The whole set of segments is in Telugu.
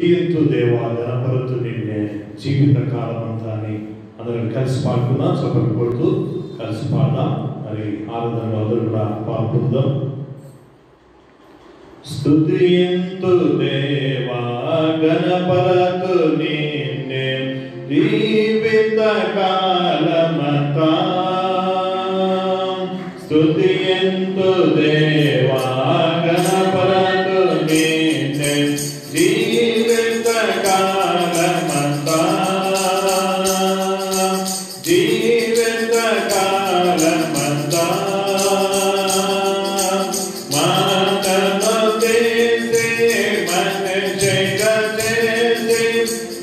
ఎంతో దేవా గణపరతు నిన్నే జీవిత కాలం అంతా అని అందరం కలిసి పాడుకుందాం. చప్పట్లు కొడుతూ కలిసి పాడదాం. మరి ఆరాధనలో అందరూ కూడా పాల్గొందాం. స్తుతియంతు దేవా గణపరతు నిన్నే జీవిత కాలమంతా. స్తుతియంతు దేవా గణపరతు నిన్నే జీవిత కాలమంతా. జీవిత కాలమంతా మాటను చేసి మనిషిగా చేసి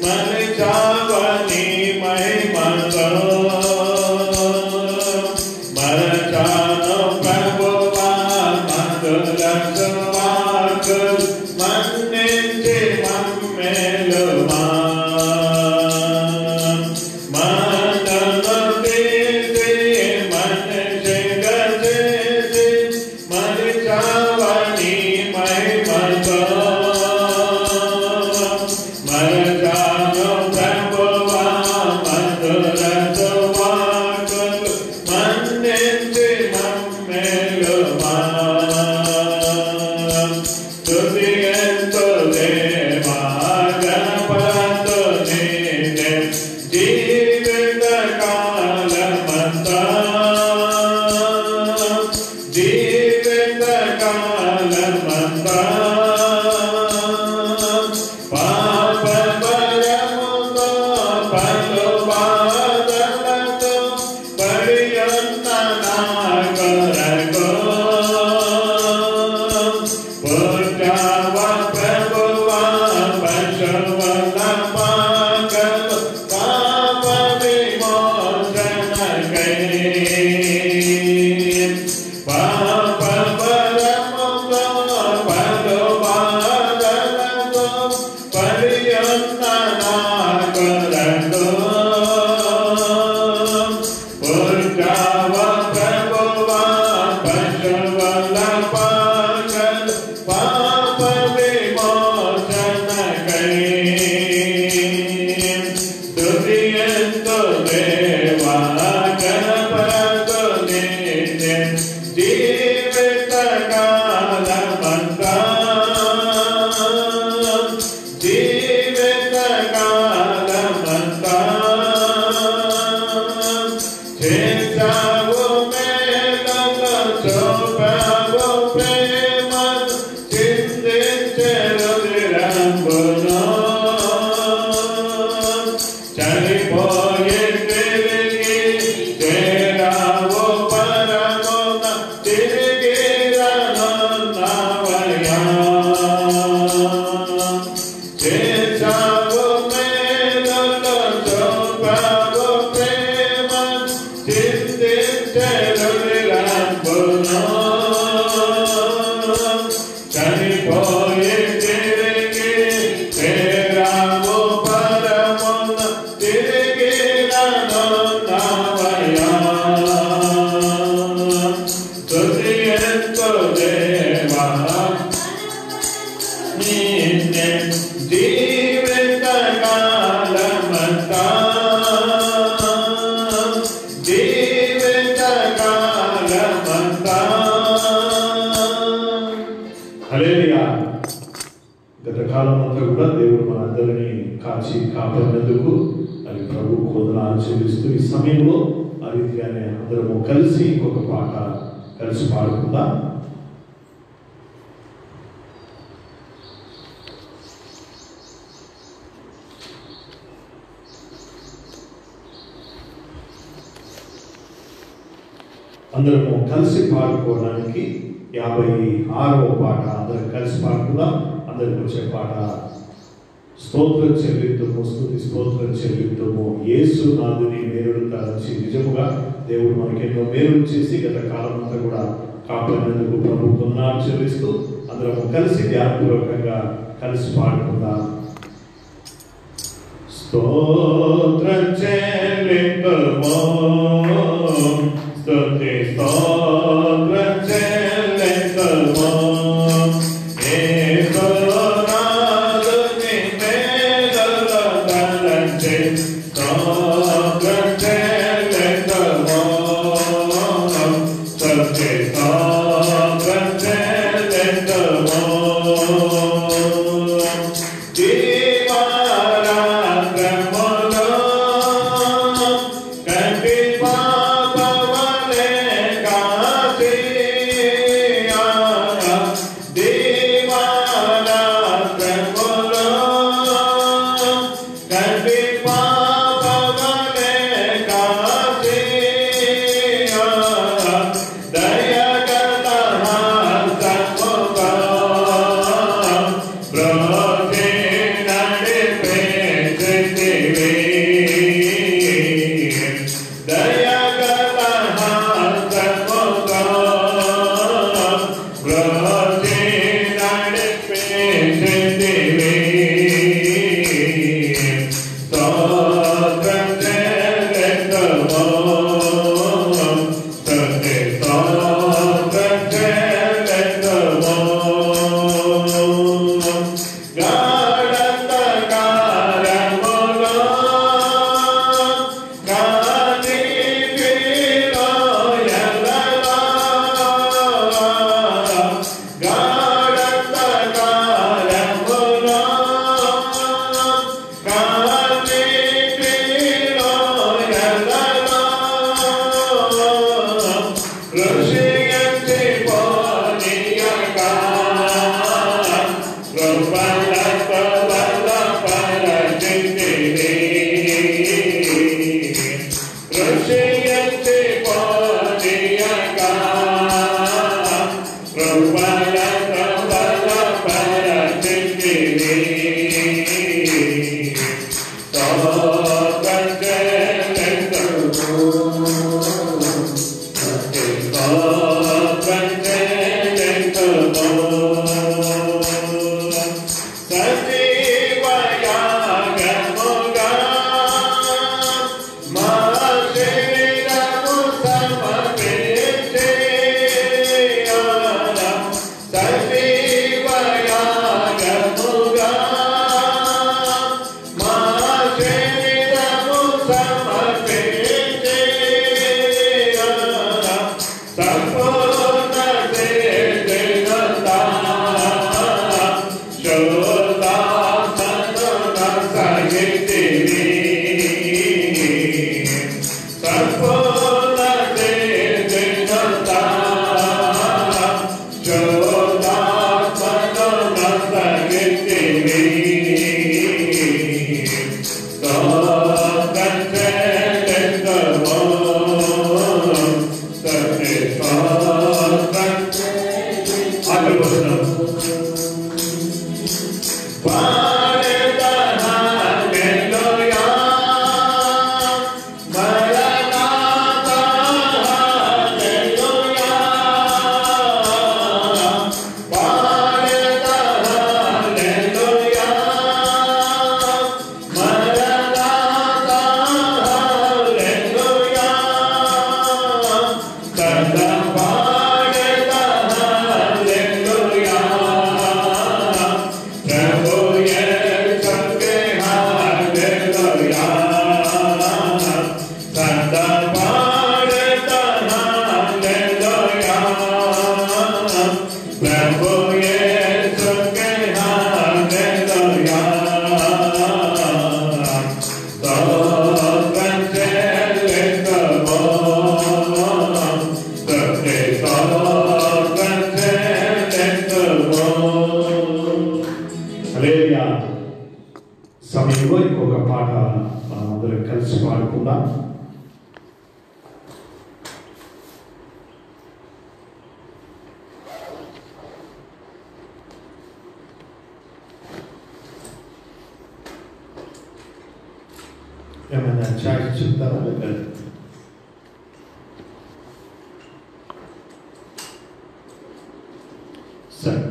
మరిచావని మహిమతో మరచాను ప్రభువా మధుర సువార్తలు మన్నించి మమ్మెలుమా. మాటను తీసి మనిషిగా చేసి మరిచావని మహిమతో మరచాను ప్రభువా మధుర సువార్తలు మన్నించి మమ్మెలుమా. స్తుతియంతు దేవా గణపరతు నిన్నే జీవిత కాలమంతా. జీవిత కాలమంతా పాప భయముతో పలు బాధలతో పడియున్న నా కొరకు పుట్టావ ప్రభువా పశువుల పాకలు పాప విమోచనకై. పాప భయముతో పలు బాధలతో పడియున్న నా కొరకు పుట్టావ ప్రభువా పశువుల పాకలు పాప విమోచనకై. స్తుతియంతు దేవా గణపరతు నిన్నే జీవిత కాలమంతా. జీవిత కాలమంతా చేశావు మేలులు చూపావు ప్రేమను చిందించే రుధిరంబును. చనిపోయి తిరిగి చేరావు పరమున తిరిగి రానున్నావయ్యా. చేశావు మేలులు చూపావు ప్రేమను చిందించే రుధిరంబును. చనిపోయి తిరిగి చేరావు పరమున తిరిగి రానున్నావయ్యా. స్తుతియంతు దేవా నిన్నే జీవిత కాలమంతా. జీవిత కాలమంతా. హల్లెలూయా. గత కాలం అంతా కూడా దేవుడు మనందరినీ కాచి కాపాడినందుకు మరి ప్రభు వందనాలు చెల్లిస్తూ ఈ సమయంలో ఆ రీతిగానే అందరము కలిసి ఇంకొక పాట కలిసి పాడుకుందాం. అందరము కలిసి పాడుకోవడానికి 56వ పాట అందరం కలిసి పాడుకుందాం. అందరికి వచ్చే పాట స్తోత్రం చెల్లిద్దుము, స్తుతి స్తోత్రం చెల్లిద్దుము యేసు నాథుని మేలుడు తలంచి. నిజముగా దేవుడు మనకెన్నో మేలు చేసి గత కాలం అంతా కూడా కాపాడినందుకు ప్రభువు వందనాలు చెల్లిస్తూ అందరము కలిసి ధ్యానపూర్వకంగా కలిసి పాడుకుందాం. స్తోత్రం చెల్లిద్దుము, స్తుతి స్తోత్రం చెల్లిద్దుము యేసు నాథుని సమయంలో ఇంకొక పాట మనం అందరం కలిసి పాడుకుందాం. ఏమైనా చార్జ్ చెప్తారా? సరే,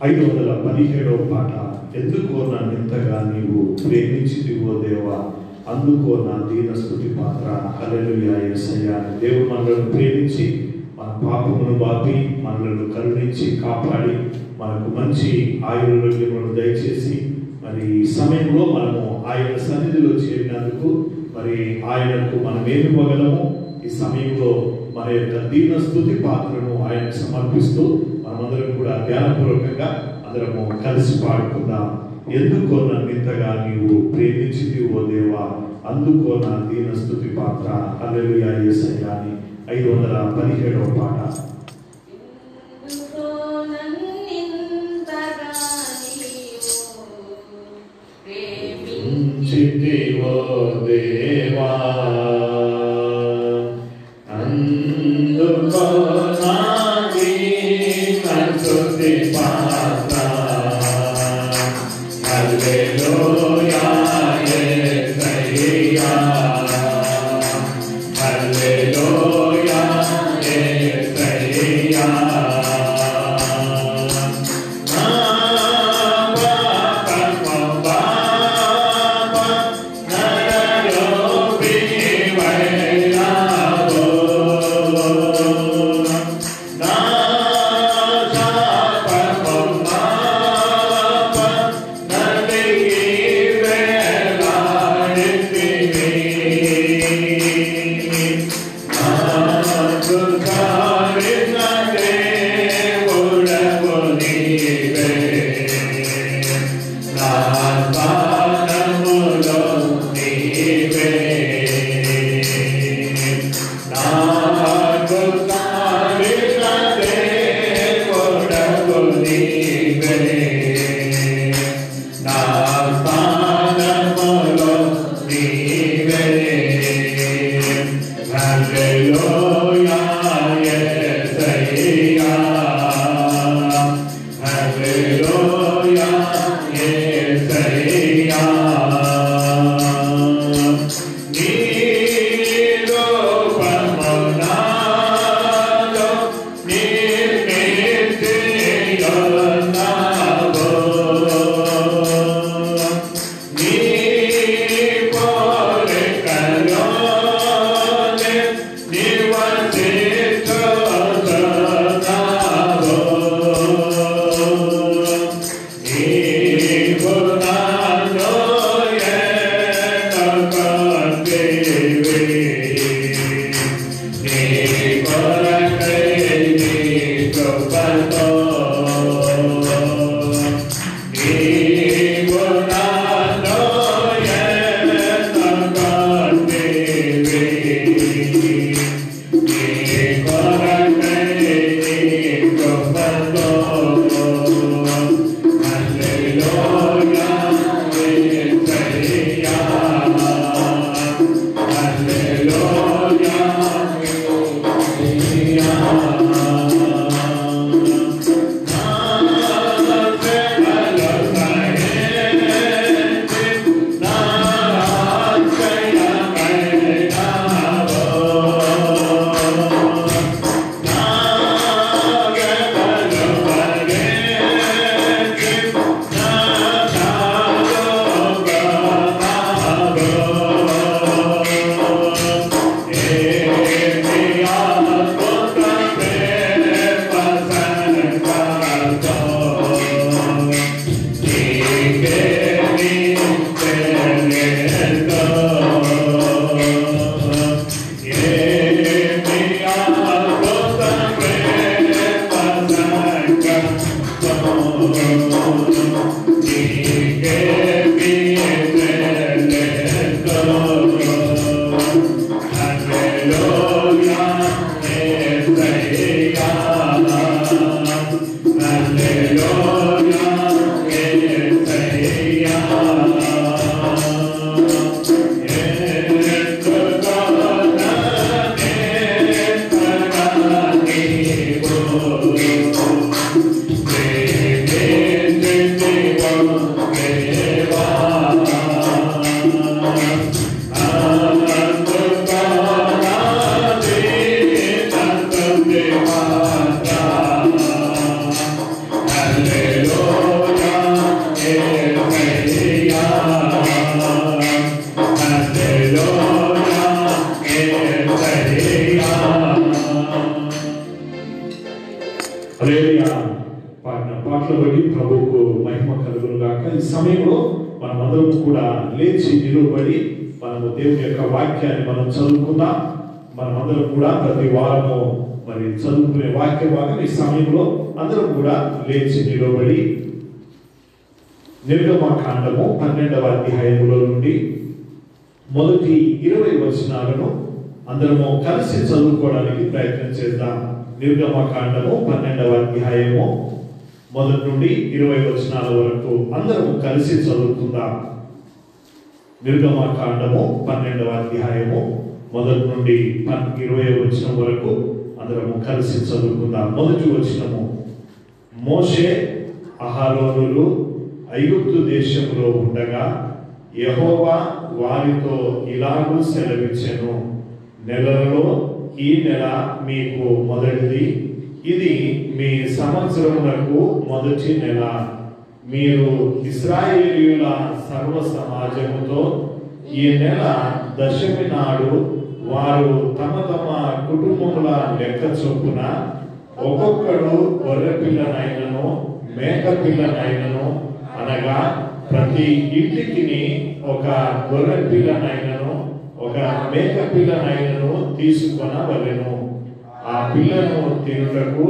517వ పాట. ఎందుకో నన్ను ఇంతగా నీవు ప్రేమించితివో దేవా, అందుకో నా దీన స్తుతి పాత్ర. హల్లెలూయా యేసయ్యా. దేవుడు మనలను ప్రేమించి మన పాపమును బాపి మనలను కరుణించి కాపాడి మనకు మంచి ఆయుర్వేద్యములను దయచేసి మరి ఈ సమయంలో మనము ఆయన సన్నిధిలో చేరినందుకు మరి ఆయనకు మనం ఏమి ఇవ్వగలము? ఈ సమయంలో మన యొక్క దీన స్తుతి పాత్రను ఆయనకు సమర్పిస్తూ మనమందరం కూడా ధ్యానపూర్వకంగా అందరము కలిసి పాడుకుందాం. ఎందుకో నన్నింతగా నీవు ప్రేమించితివి ఓ దేవా, అందుకో నా దీన స్తుతి పాత్ర. హల్లెలూయా యేసయ్యా అని 517వ పాట. ప్రేమించితివో దేవా, అందుకో నా దీన స్తుతి పాత్ర. హల్లెలూయా యేసయ్యా, హల్లెలూయా యేసయ్యా. పాటలు బట్టి ప్రభువుకు మహిమ కలుగును గాక. ఈ సమయంలో మనమందరం కూడా లేచి నిలబడి మనము దేవుని యొక్క వాక్యాన్ని మనం చదువుకుందాం. మనమందరం కూడా ప్రతి వారము మరి చదువుకునే వాక్య భాగం ఈ సమయంలో అందరం కూడా లేచి నిలబడి నిర్గమకాండము 12వ అధ్యాయములో నుండి మొదటి 20 వచనాలను అందరము కలిసి చదువుకోవడానికి ప్రయత్నం చేద్దాం. నిర్గమకాండము 12వ అధ్యాయము మొదటి నుండి 20 వచనాల వరకు అందరము కలిసి చదువుకుందాం. నిర్గమకాండము 12వ అధ్యాయము మొదటి నుండి 20వ వచనం వరకు అందరము కలిసి చదువుకుందాం. మొదటి వచనము, మోషే అహరోనులు ఐగుప్తు దేశంలో ఉండగా యెహోవా వారితో ఇలాగూ సెలవిచ్చెను, నెలలలో ఈ నెల మీకు మొదటిది, ఇది మీ సంవత్సరములకు మొదటి నెల. మీరు ఇశ్రాయేలీయుల సర్వ సమాజముతో ఈ నెల దశమి నాడు వారు తమ తమ కుటుంబముల లెక్క చొప్పున ఒక్కొక్కడు గొర్రె పిల్లనైనను మేక పిల్లనైనను, అనగా ప్రతి ఇంటికి ఒక గొర్రె పిల్లనైనను ఒక మేక పిల్లనైనను తీసుకొనవలెను. ఆ పిల్లను తినుటకు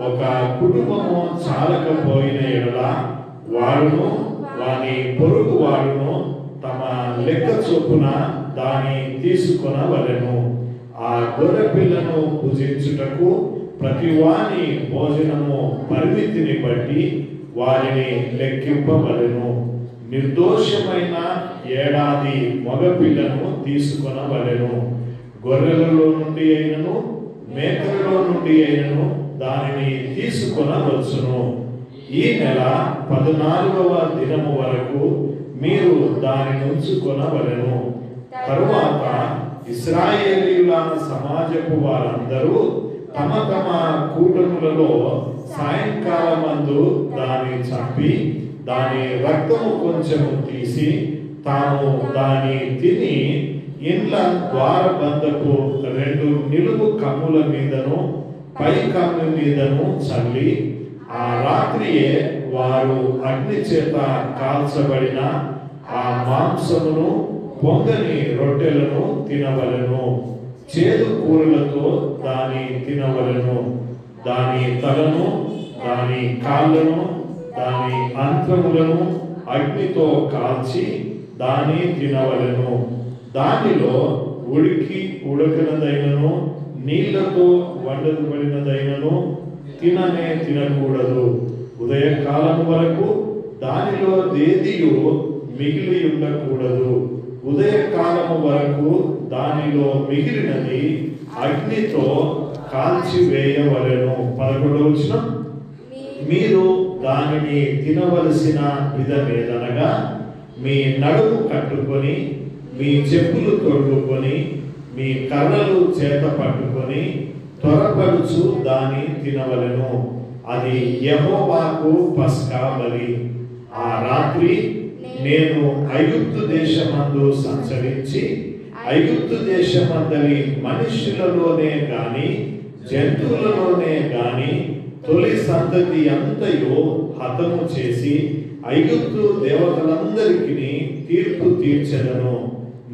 ఒక కుటుంబము చాలకపోయిన ఎడల వారును వాని పొరుగు వారును తమ లెక్క చొప్పున దాన్ని తీసుకొనవలెను. ఆ గొర్రె పిల్లను భుజించుటకు ప్రతి వాని భోజనము పరిమితిని బట్టి వారిని లెక్కింపవలెను. నిర్దోషమైన ఏడాది మగ పిల్లను తీసుకొనవలెను. గొర్రెలలో నుండి అయినను మేకలలో నుండి అయినను దానిని తీసుకొనవచ్చును. ఈ నెల 14వ దినము వరకు మీరు దానిని ఉంచుకొనవలెను. తరువాత ఇశ్రాయేలీయుల సమాజపు వారందరూ తమ తమ కూటములలో సాయంకాలమందు దాన్ని చంపి దాని రక్తము కొంచెము తీసి తాము దాన్ని తిని ఇండ్ల ద్వారబంధపు 2 నిలువు కమ్ముల మీదను పై కమ్ము మీదను చల్లి ఆ రాత్రియే వారు అగ్ని చేత కాల్చబడిన ఆ మాంసమును పొంగని రొట్టెలను తినవలెను. చేదు కూరలతో దాని తినవలెను. దాని తలను దాని కాళ్ళను దాని అంత్రములను అగ్నితో కాల్చి దాని తినవలెను. దానిలో ఉడకనదైనను నీళ్లతో వండబడినదైనను తినకూడదు. ఉదయకాలం వరకు దానిలో దేదియు మిగిలి ఉండకూడదు. ఉదయకాలము వరకు దానిలో మిగిలినది అగ్నితో కాల్చివేయవలెను. 11వ వచనం, మీరు దానిని తినవలసిన విధమేదనగా మీ నడుము కట్టుకొని మీ చెప్పులు తొడుగుకొని మీ కర్రలు చేత పట్టుకొని త్వరపడుచు దాన్ని తినవలెను. అది యెహోవాకు పస్కా బలి. ఆ రాత్రి నేను ఐగుప్తు దేశమందు సంచరించి ఐగుప్తు దేశమందలి మనుష్యులలోనే గాని జంతువులలోనే గాని తొలి సంతతి అంతయు హతము చేసి ఐగుప్తు దేవతలందరికీ తీర్పు తీర్చెదను.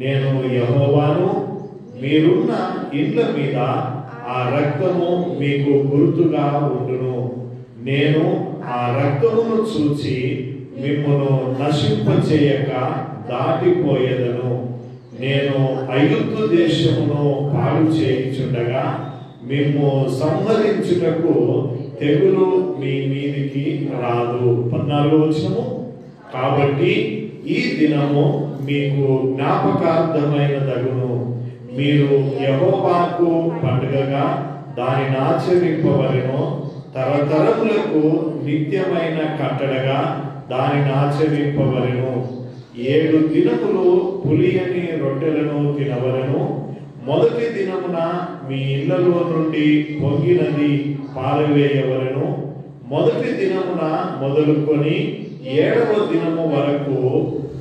నేను యెహోవాను. మీరున్న ఇండ్ల మీద ఆ రక్తము మీకు గుర్తుగా ఉండును. నేను ఆ రక్తమును చూచి మిమ్మును నశింపచేయక దాటిపోయేదను. నేను ఐగుప్తు దేశమును పాడు చేయుచుండగా మిమ్ము సంహరించుటకు తెగులు మీ మీదికి రాదు. 14వ వచనము, కాబట్టి ఈ దినము మీకు జ్ఞాపకార్థమైన దగును. మీరు యెహోవాకు పండుగగా దానిని ఆచరింపవలెను. తరతరములకు నిత్యమైన కట్టడగా దానిని ఆచరింపవలెను. 7 దినములు పులియని రొట్టెలను తినవలెను. మొదటి దినమున మీ ఇళ్లలో నుండి పొంగినది పారవేయవలెను. మొదటి దినమున మొదలుకొని 7వ దినము వరకు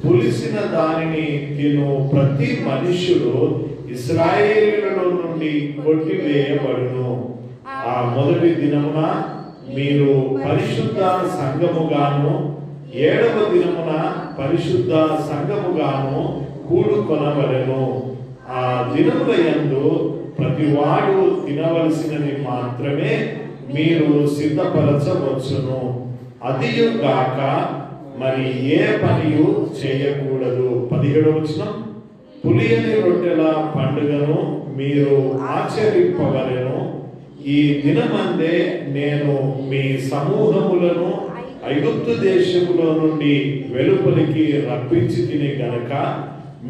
పులిసిన దానిని తిను ప్రతి మనుష్యుడు ఇశ్రాయేలీయులలో నుండి కొట్టివేయబడును. ఆ మొదటి దినమున మీరు పరిశుద్ధ సంఘముగాను 7వ దినమున పరిశుద్ధ సంఘముగాను కూడుకొనవలెను. ఆ దినముల యందు ప్రతివాడు తినవలసినది మాత్రమే మీరు సిద్ధపరచవచ్చును. అదియు గాక మరి ఏ పనియు చేయకూడదు. 17వ వచనం, పులియని రొట్టెల పండుగను మీరు ఆచరింపవలెను. ఈ దినమందే నేను మీ సమూహములను ఐగుప్తు దేశములో నుండి వెలుపలికి రప్పించి తిని గనక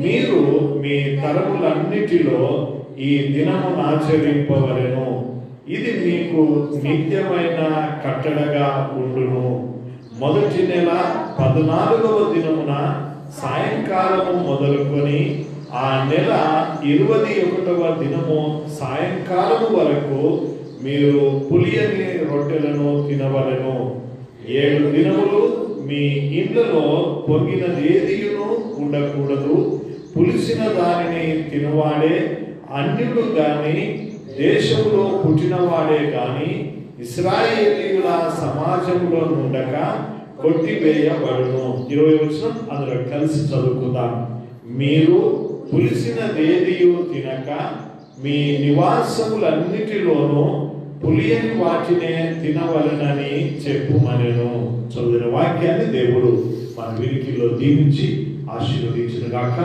మీరు మీ తరములన్నిటిలో ఈ దినమును ఆచరింపవలెను. ఇది మీకు నిత్యమైన కట్టడగా ఉండును. మొదటి నెల 14వ దినమున సాయంకాలము మొదలుకొని ఆ నెల 21వ దినము సాయంకాలము వరకు మీరు పులియని రొట్టెలను తినవలెను. 7 దినములు మీ ఇండ్లలో పొంగినదేదియును ఉండకూడదు. పులిసిన దానిని తినవాడే అన్యుడు గాని దేశములో పుట్టినవాడే గాని ఇశ్రాయేలీయుల సమాజంలో నుండక కొట్టివేయబడును. 20వ వచనం అందరూ కలిసి చదువుకుందాం. మీరు పులిసినదేదియు తినక మీ నివాసములన్నిటిలోనూ పులియని వాటినే తినవలెనని చెప్పుమనెను. చదివిన వాక్యాన్ని దేవుడు మన వినికిలో దీవించి ఆశీర్వదించిన గాక.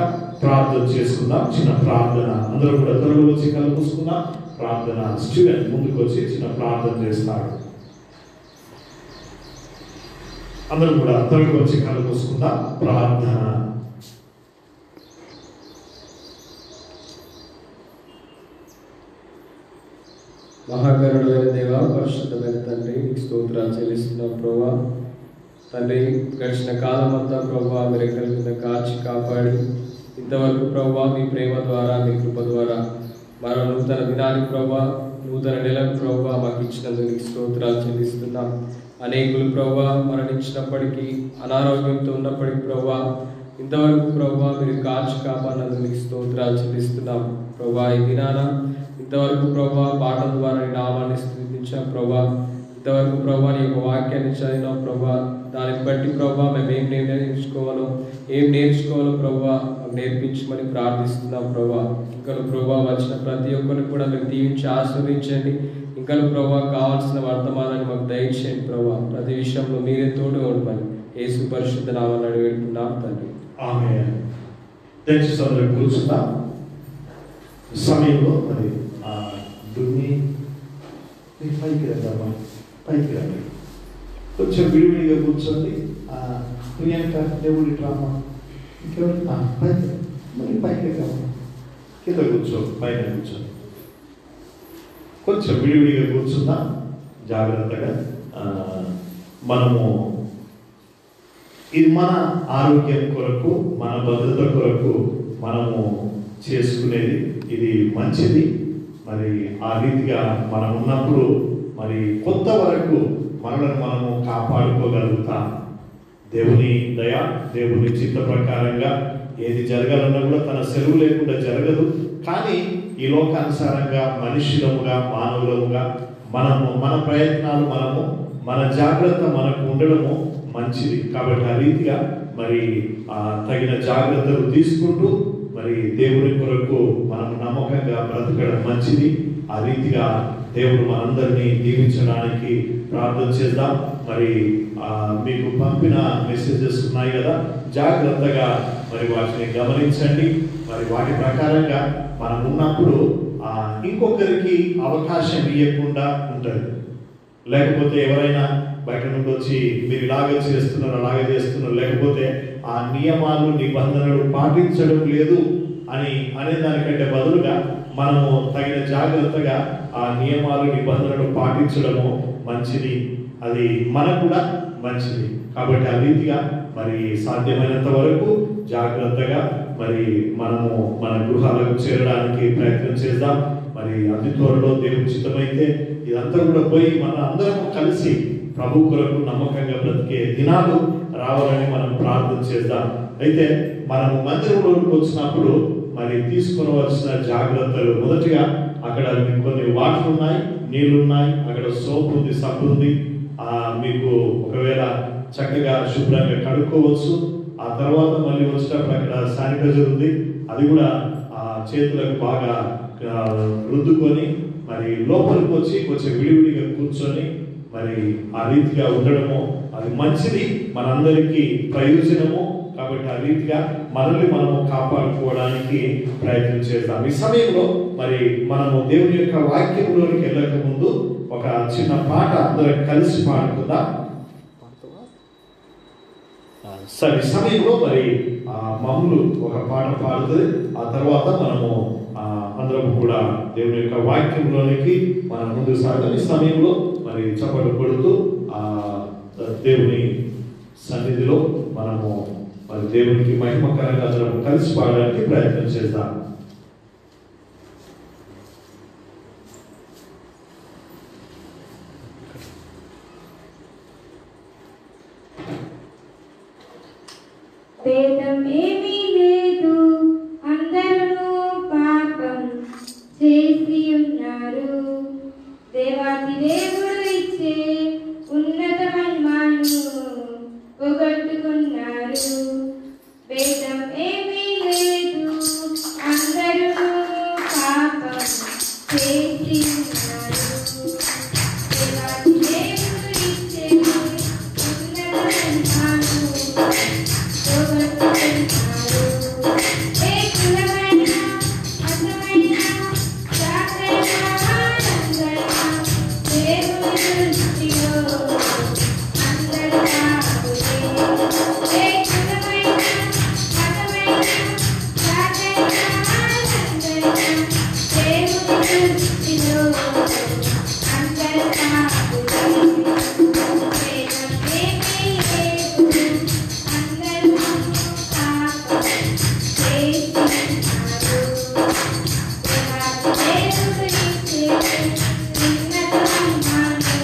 ప్రార్థన చేసుకుందాం. చిన్న ప్రార్థన అందరూ కూడా త్వరలో వచ్చి కళ్ళు మూసుకుందాం. ప్రార్థన స్టీవెన్ ముందుకు వచ్చి చిన్న ప్రార్థన చేస్తాడు. అందరూ కూడా త్వరలో వచ్చి కళ్ళు మూసుకుందాం. ప్రార్థన. మహాగరుడైన దేవ, పరిశుద్ధమైన తండ్రి, నీకు స్తోత్రాలు చెల్లిస్తున్నాం ప్రభా. తండ్రి, గడిచిన కాలం అంతా ప్రభా మీరు కింద కాచి కాపాడి ఇంతవరకు ప్రభా మీ ప్రేమ ద్వారా మీ కృప ద్వారా మరో నూతన దినానికి ప్రభా నూతన నెలకు ప్రభా మాకు ఇచ్చినందుకు నీకు స్తోత్రాలు చెల్లిస్తున్నాం. అనేకులు ప్రభా మరణించినప్పటికీ అనారోగ్యంతో ఉన్నప్పటికీ ప్రభా ఇంతవరకు ప్రభా మీరు కాచి కాపాడినందుకు నీకు స్తోత్రాలు చెల్లిస్తున్నాం ప్రభా. ఈ దినాన ఇంతవరకు ప్రభా పాటల ద్వారా నీ నామాన్ని స్తుతించాం ప్రభా. ఇంతవరకు ప్రభా నీ యొక్క వాక్యాన్ని చదివినాం ప్రభా. దాన్ని బట్టి ప్రభా మేము ఏం నేర్చుకోవాలో ప్రభా నేర్పించమని ప్రార్థిస్తున్నాం ప్రభా. ఇంకా ప్రభా వచ్చిన ప్రతి ఒక్కరిని కూడా మీరు దీవించి ఆశీర్వదించండి. ఇంకా ప్రభా కావాల్సిన వర్తమానాన్ని మాకు దయచేయండి ప్రభా. ప్రతి విషయంలో మీరే తోడు ఉండమని యేసు పరిశుద్ధ నామాన్ని అడిగినాం తండ్రి. ఆమేన్. దయచేసి అందరూ కూర్చుందాం. సమయంలో మరి దున్ని పైకి రండి, పైకి రండి, కొంచెం విడివిడిగా కూర్చోండి. ప్రియాంక దేవుడి డ్రామా ఇంకెవరు పైకి మరి పైకి రామా కింద కూర్చో, పైన కూర్చో. కొంచెం విడివిడిగా కూర్చుందాం జాగ్రత్తగా. మనము ఇది మన ఆరోగ్యం కొరకు, మన భద్రత కొరకు మనము చేసుకునేది. ఇది మంచిది. మరి ఆ రీతిగా మనం ఉన్నప్పుడు మరి కొంత వరకు మనలను మనము కాపాడుకోగలుగుతాం. దేవుని దయ, దేవుని చిత్త ప్రకారంగా ఏది జరగాలన్నా కూడా తన సెలవు లేకుండా జరగదు. కానీ ఈ లోకానుసారంగా మనుషులముగా మానవులముగా మనము మన ప్రయత్నాలు మన జాగ్రత్త మనకు ఉండడము మంచిది. కాబట్టి ఆ రీతిగా మరి తగిన జాగ్రత్తలు తీసుకుంటూ మరి దేవుని కొరకు మనం నమ్మకంగా బ్రతకడం మంచిది. ఆ రీతిగా దేవుడు మనందరినీ దీవించడానికి ప్రార్థన చేద్దాం. మరి మీకు పంపిన మెసేజెస్ ఉన్నాయి కదా, జాగ్రత్తగా మరి వాటిని గమనించండి. మరి వాటి ప్రకారంగా మనం ఉన్నప్పుడు ఇంకొకరికి అవకాశం ఇవ్వకుండా ఉంటుంది. లేకపోతే ఎవరైనా బయట నుండి వచ్చి మీరు ఇలాగే చేస్తున్నారు, అలాగే చేస్తున్నారు, లేకపోతే ఆ నియమాలు నిబంధనలు పాటించడం లేదు అనే దానికంటే బదులుగా మనము తగిన జాగ్రత్తగా ఆ నియమాలు నిబంధనలు పాటించడము మంచిది. అది మనకు కూడా మంచిది. కాబట్టి ఆ రీతిగా మరి సాధ్యమైనంత వరకు జాగ్రత్తగా మరి మనము మన గృహాలకు చేరడానికి ప్రయత్నం చేద్దాం. మరి అతి త్వరలో దేవుని చిత్తమైతే ఇదంతా కూడా పోయి మన అందరం కలిసి ప్రభు కొరకు నమ్మకంగా బ్రతికే దినాలు రావాలని మనం ప్రార్థన చేద్దాం. అయితే మనము మందిరంలోకి వచ్చినప్పుడు మరి తీసుకునవలసిన జాగ్రత్తలు, మొదటిగా అక్కడ కొన్ని వాటర్ ఉన్నాయి, నీళ్లు ఉన్నాయి, అక్కడ సోప్ ఉంది, సబ్బు ఉంది. మీకు ఒకవేళ చక్కగా శుభ్రంగా కడుక్కోవచ్చు. ఆ తర్వాత మళ్ళీ వచ్చేటప్పుడు అక్కడ శానిటైజర్ ఉంది, అది కూడా చేతులకు బాగా రుద్దుకొని మరి లోపలికి వచ్చి కొంచెం విడివిడిగా కూర్చొని మరి ఆ రీతిగా ఉండడము అది మంచిది, మనందరికీ ప్రయోజనము. కాబట్టి ఆ రీతిగా మనల్ని మనము కాపాడుకోవడానికి ప్రయత్నం చేద్దాం. ఈ సమయంలో మరి మనము దేవుని యొక్క వాక్యంలోనికి వెళ్ళక ముందు ఒక చిన్న పాట అందరం కలిసి పాడుకుందాం. సరే, ఈ సమయంలో మరి మమ్మల్ని ఒక పాట పాడుతుంది. ఆ తర్వాత మనము అందరం కూడా దేవుని యొక్క వాక్యంలోనికి మనం ముందు సాగం. ఈ సమయంలో మరి చప్పట్లు కొడుతూ దేవుని సన్నిధిలో మనము మరి దేవునికి మహిమకరంగా అందరం కలిసి పాడడానికి ప్రయత్నం చేద్దాం. భేదం ఏమీ లేదు, అందరూ పాపం చేసి ఉన్నారు. దేవాది దేవుడు ఇచ్చే ఉన్నత మహిమను పోగొట్టుకున్నారు. భేదం ఏమీ లేదు, అందరూ పాపం చేసి ఉన్నారు. దేవాది దేవుడు ఇచ్చే ఉన్నత మహిమను పోగొట్టుకున్నారు. ఏ కులమైన మతమైన జాతైన ఆనందైన దేవుని దృష్టిలో అందరూ పాపులే. ఏ కులమైన మతమైన జాతైన ఆనందైన దేవుని దృష్టిలో అందరూ పాపులే. భేదం ఏమీ లేదు, అందరూ పాపం చేసి ఉన్నారు. దేవాది దేవుడు ఇచ్చే ఉన్నత మహిమను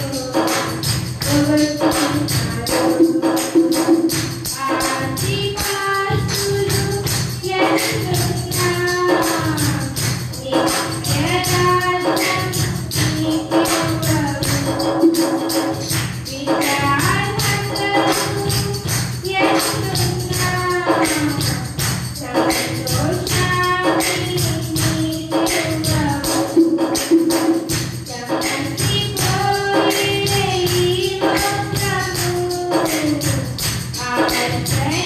పోగొట్టుకున్నారు. ఆస్తిపాస్తులు ఎన్నున్నా నిత్య రాజ్యం నీకివ్వవు. విచారణలు ఎన్నున్నా సంతోషాన్ని నీకివ్వవు. చమకిపోయే ఈ లోకము ఆశ్రయాన్ని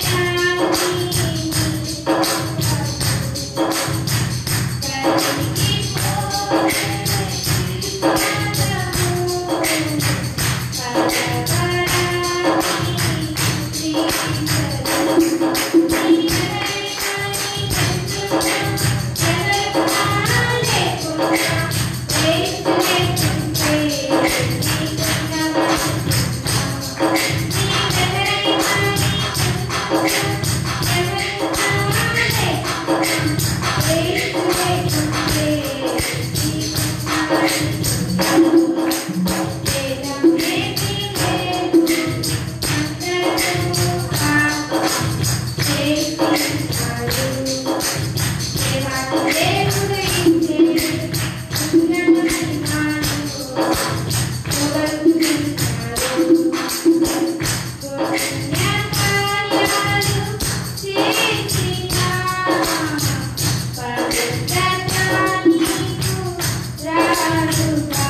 రాజుగా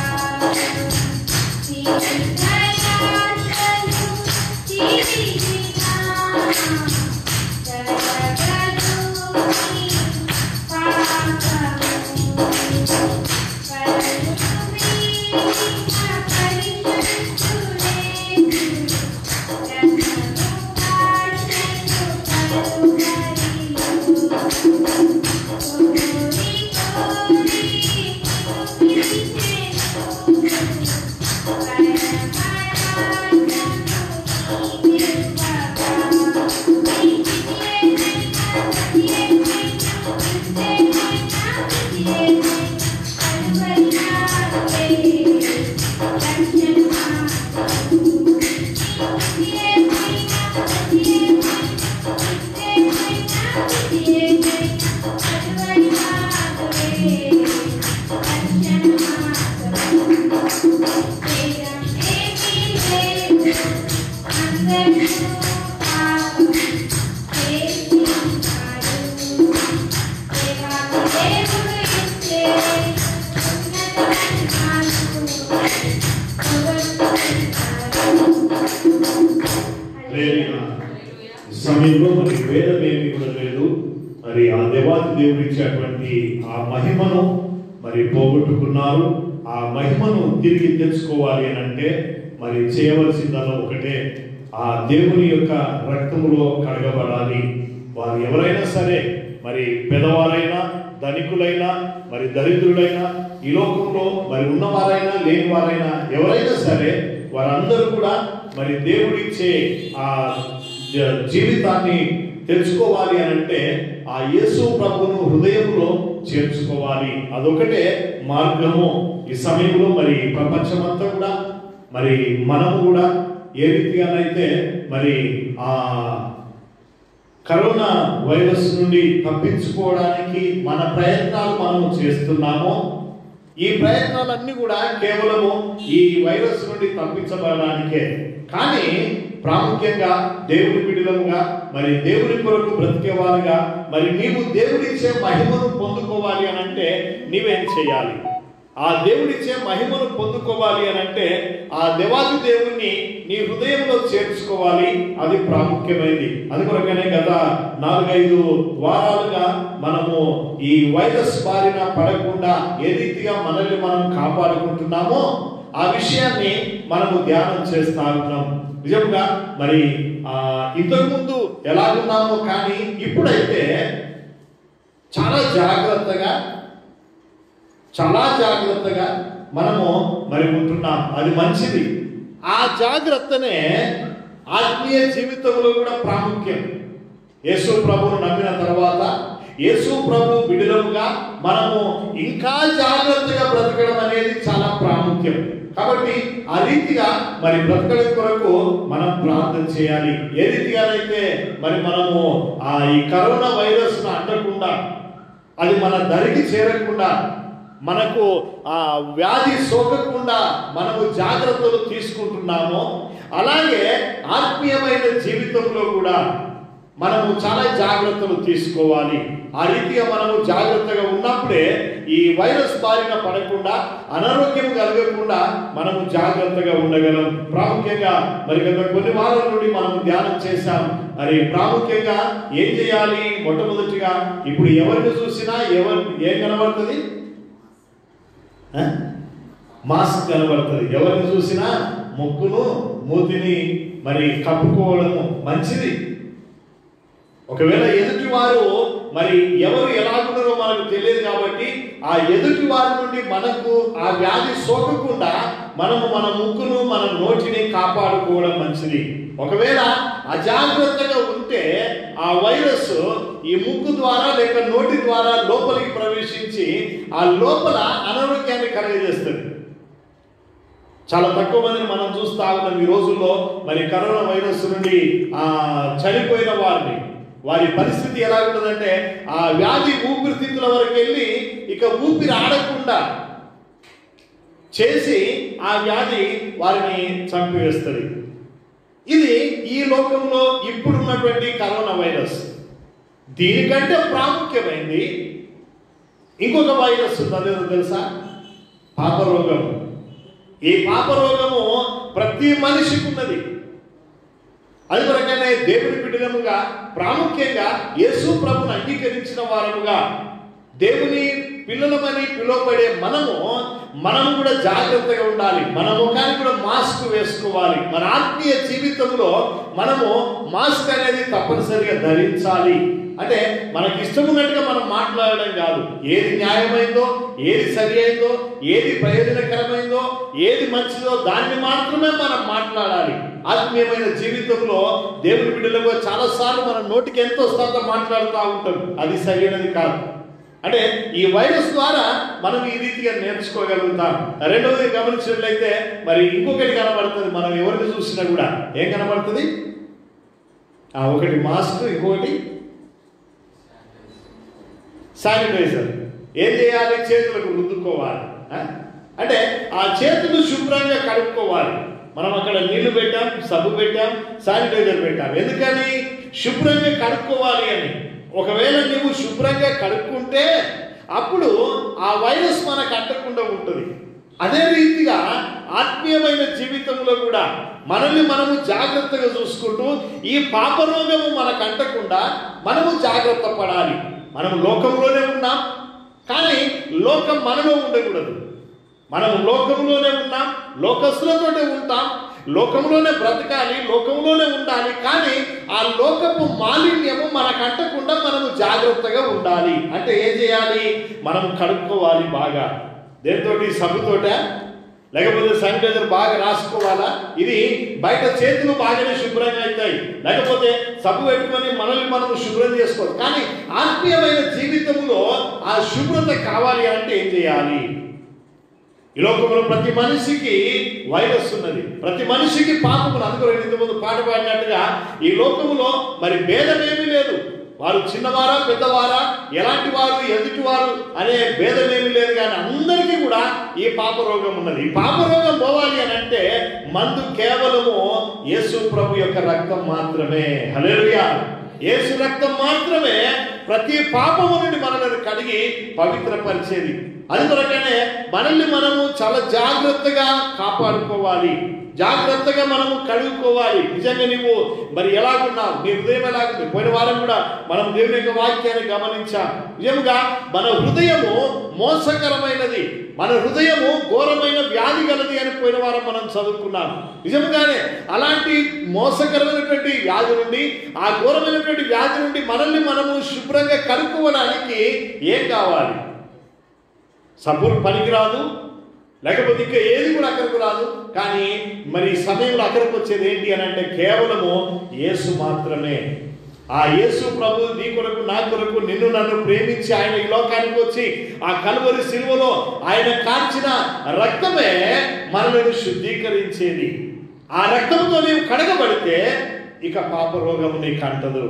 సమయంలో మరి భేదం ఏమీ కూడా లేదు. మరి ఆ దేవాది దేవుడు ఇచ్చేటువంటి ఆ మహిమను మరి పోగొట్టుకున్నారు. ఆ మహిమను తిరిగి తెచ్చుకోవాలి అని అంటే మరి చేయవలసిందల్లా ఒకటే, ఆ దేవుని యొక్క రక్తములో కడగబడాలి. వారు ఎవరైనా సరే, మరి పెదవారైనా, ధనికులైనా, మరి దరిద్రులైనా, ఈ లోకంలో మరి ఉన్నవారైనా లేనివారైనా ఎవరైనా సరే, వారందరూ కూడా మరి దేవుడిచ్చే ఆ జీవితాన్ని తెలుసుకోవాలి అని అంటే ఆ యేసు ప్రభువును హృదయంలో చేర్చుకోవాలి. అదొకటే మార్గము. ఈ సమయంలో మరి ప్రపంచమంతా కూడా మరి మనము కూడా ఏ రీతిగానైతే మరి ఆ కరోనా వైరస్ నుండి తప్పించుకోవడానికి మన ప్రయత్నాలు మనము చేస్తున్నామో, ఈ ప్రయత్నాలన్నీ కూడా కేవలము ఈ వైరస్ నుండి తప్పించబడడానికే. కానీ ప్రాముఖ్యంగా దేవుని బిడ్డలముగా, మరి దేవుని కొరకు బ్రతికేవారుగా, మరి నీవు దేవుడిచ్చే మహిమను పొందుకోవాలి అని అంటే నీవేం చేయాలి? ఆ దేవుడిచ్చే మహిమను పొందుకోవాలి అని అంటే ఆ దేవాది దేవుణ్ణి నీ హృదయంలో చేర్చుకోవాలి. అది ప్రాముఖ్యమైనది. అందుకొరకనే గత 4-5 వారాలుగా మనము ఈ వైరస్ బారిన పడకుండా ఏ రీతిగా మనల్ని మనం కాపాడుకుంటున్నామో ఆ విషయాన్ని మనము ధ్యానం చేస్తా ఉన్నాం. నిజంగా మరి ఇంతకుముందు ఎలాగున్నామో కానీ ఇప్పుడైతే చాలా జాగ్రత్తగా మనము మరి ఉంటున్నాం. అది మంచిది. ఆ జాగ్రత్తనే ఆత్మీయ జీవితంలో కూడా ప్రాముఖ్యం. యేసు ప్రభువును నమ్మిన తర్వాత యేసు ప్రభు బిడ్డలుగా మనము ఇంకా జాగ్రత్తగా బ్రతకడం అనేది చాలా ప్రాముఖ్యం. కాబట్టి ఆ రీతిగా మరి బ్రతకడం కొరకు మనం ప్రార్థన చేయాలి. ఏ రీతిగానైతే మరి మనము ఈ కరోనా వైరస్ అంటకుండా, అది మన దరికి చేరకుండా, మనకు ఆ వ్యాధి సోకకుండా మనము జాగ్రత్తలు తీసుకుంటున్నామో, అలాగే ఆత్మీయమైన జీవితంలో కూడా మనము చాలా జాగ్రత్తలు తీసుకోవాలి. ఆ రీతిగా మనము జాగ్రత్తగా ఉన్నప్పుడే ఈ వైరస్ బారిన పడకుండా, అనారోగ్యం కలగకుండా మనము జాగ్రత్తగా ఉండగలం. ప్రాముఖ్యంగా మరి గత కొన్ని వారాల నుండి మనం ధ్యానం చేశాం. మరి ప్రాముఖ్యంగా ఏం చేయాలి? మొట్టమొదటిగా ఇప్పుడు ఎవరిని చూసినా ఏం కనబడుతుంది? మాస్క్ కనబడుతుంది. ఎవరిని చూసినా ముక్కును మూతిని మరి కప్పుకోవడము మంచిది. ఒకవేళ ఎదుటి వారు మరి ఎవరు ఎలాగున్నారో మనకు తెలియదు కాబట్టి ఆ ఎదుటి వారి నుండి మనకు ఆ వ్యాధి సోకకుండా మనము మన ముక్కును మన నోటిని కాపాడుకోవడం మంచిది. ఒకవేళ అజాగ్రత్తగా ఉంటే ఆ వైరస్ ఈ ముక్కు ద్వారా లేక నోటి ద్వారా లోపలికి ప్రవేశించి ఆ లోపల అనారోగ్యాన్ని కలుగజేస్తుంది. చాలా తక్కువ మందిని మనం చూస్తా ఉన్నాం ఈ రోజుల్లో. మరి కరోనా వైరస్ నుండి చనిపోయిన వారి పరిస్థితి ఎలా ఉంటుందంటే ఆ వ్యాధి ఊపిరితిత్తుల వరకు వెళ్ళి ఇక ఊపిరి ఆడకుండా చేసి ఆ వ్యాధి వారిని చంపివేస్తుంది. ఇది ఈ లోకంలో ఇప్పుడున్నటువంటి కరోనా వైరస్. దీనికంటే ప్రాముఖ్యమైంది ఇంకొక వైరస్ ఉంది. అదేదో తెలుసా? పాపరోగం. ఈ పాపరోగము ప్రతి మనిషికి ఉన్నది. అది కొరకనే దేవుని బిడ్డలముగా, ప్రాముఖ్యంగా యేసు ప్రభువును అంగీకరించిన వారముగా, దేవుని పిల్లలమని పిలువబడే మనము కూడా జాగ్రత్తగా ఉండాలి. మన ముఖానికి కూడా మాస్క్ వేసుకోవాలి. మన ఆత్మీయ జీవితంలో మనము మాస్క్ అనేది తప్పనిసరిగా ధరించాలి. అంటే మనకి ఇష్టం ఉన్నట్టుగా మనం మాట్లాడడం కాదు. ఏది న్యాయమైందో, ఏది సరి అయిందో, ఏది ప్రయోజనకరమైందో, ఏది మంచిదో దాన్ని మాత్రమే మనం మాట్లాడాలి. ఆత్మీయమైన జీవితంలో దేవుని బిడ్డలుగా చాలాసార్లు మన నోటికి ఎంతో వస్తుందో మాట్లాడుతూ ఉంటాం. అది సరైనది కాదు. అంటే ఈ వైరస్ ద్వారా మనం ఈ రీతిగా నేర్చుకోగలుగుతాం. రెండవది గమనించినట్లయితే మరి ఇంకొకటి కనబడుతుంది. మనం ఎవరిని చూసినా కూడా ఏం కనబడుతుంది? ఒకటి మాస్క్, ఇంకొకటి శానిటైజర్. ఏం చేయాలి? చేతులకు రుద్దుకోవాలి. అంటే ఆ చేతులు శుభ్రంగా కడుక్కోవాలి. మనం అక్కడ నీళ్లు పెట్టాం, సబ్బు పెట్టాం, శానిటైజర్ పెట్టాం. ఎందుకని? శుభ్రంగా కడుక్కోవాలి అని. ఒకవేళ నువ్వు శుభ్రంగా కడుక్కుంటే అప్పుడు ఆ వైరస్ మనకు అంటకుండా ఉంటుంది. అదే రీతిగా ఆత్మీయమైన జీవితంలో కూడా మనల్ని మనము జాగ్రత్తగా చూసుకుంటూ ఈ పాపరోగము మనకు అంటకుండా మనము జాగ్రత్త పడాలి. మనం లోకంలోనే ఉన్నాం, కానీ లోకం మనలో ఉండకూడదు. మనం లోకంలోనే ఉన్నాం, లోకస్తులతోనే ఉంటాం, లోకంలోనే బ్రతకాలి, లోకంలోనే ఉండాలి. కానీ ఆ లోకపు మాలిన్యము మనకు అంటకుండా మనము జాగ్రత్తగా ఉండాలి. అంటే ఏం చేయాలి? మనం కడుక్కోవాలి బాగా. దేనితోటి? సబ్బుతోట, లేకపోతే శానిటైజర్ బాగా రాసుకోవాలా? ఇది బయట చేతులు బాగానే శుభ్రంగా అవుతాయి, లేకపోతే సబ్బు పెట్టుకొని మనల్ని మనం శుభ్రం చేసుకోవాలి. కానీ ఆత్మీయమైన జీవితంలో ఆ శుభ్రత కావాలి అంటే ఏం చేయాలి? ఈ లోకంలో ప్రతి మనిషికి వైరస్ ఉన్నది, ప్రతి మనిషికి పాపములు. అందుకో ఇంతకుముందు పాట పాడినట్టుగా ఈ లోకములో మరి భేదమేమీ లేదు. వారు చిన్నవారా పెద్దవారా, ఎలాంటి వారు ఎదుటి వారు అనే భేదమేమీ లేదు. కానీ అందరికీ కూడా ఈ పాపరోగం ఉన్నది. ఈ పాపరోగం పోవాలి అని అంటే మందు కేవలము యేసు ప్రభు యొక్క రక్తం మాత్రమే. హల్లెలూయా! యేసు రక్తం మాత్రమే ప్రతి పాపము నుండి మనల్ని కడిగి పవిత్రపరిచేది. అందుకొరకనే మనల్ని మనము చాలా జాగ్రత్తగా కాపాడుకోవాలి, జాగ్రత్తగా మనము కడుక్కోవాలి. నిజంగా నీవు మరి ఎలాగున్నావు, నీ హృదయం ఎలాగుంది? పోయిన వారం కూడా మనం దేవుని యొక్క వాక్యాన్ని గమనించాం. నిజంగా మన హృదయము మోసకరమైనది, మన హృదయము ఘోరమైన వ్యాధి గలది అని పోయిన వారం మనం చదువుకున్నాం. నిజంగానే అలాంటి మోసకరమైనటువంటి వ్యాధి నుండి, ఆ ఘోరమైనటువంటి వ్యాధి నుండి మనల్ని మనము శుభ్రంగా కడుక్కోవడానికి ఏం కావాలి? సబ్బులు పనికిరాదు, లేకపోతే ఇంకా ఏది కూడా అక్కడికి రాదు. కానీ మరి సమయంలో అక్కడికి వచ్చేది ఏంటి అని అంటే కేవలము యేసు మాత్రమే. ఆ యేసు ప్రభు నీ కొరకు నా కొరకు నిన్ను నన్ను ప్రేమించి ఆయన ఈ లోకానికి వచ్చి ఆ కలువరి సిలువలో ఆయన కార్చిన రక్తమే మనల్ని శుద్ధీకరించేది. ఆ రక్తంతో నీవు కడగబడితే ఇక పాప రోగము నీకు అంటదు.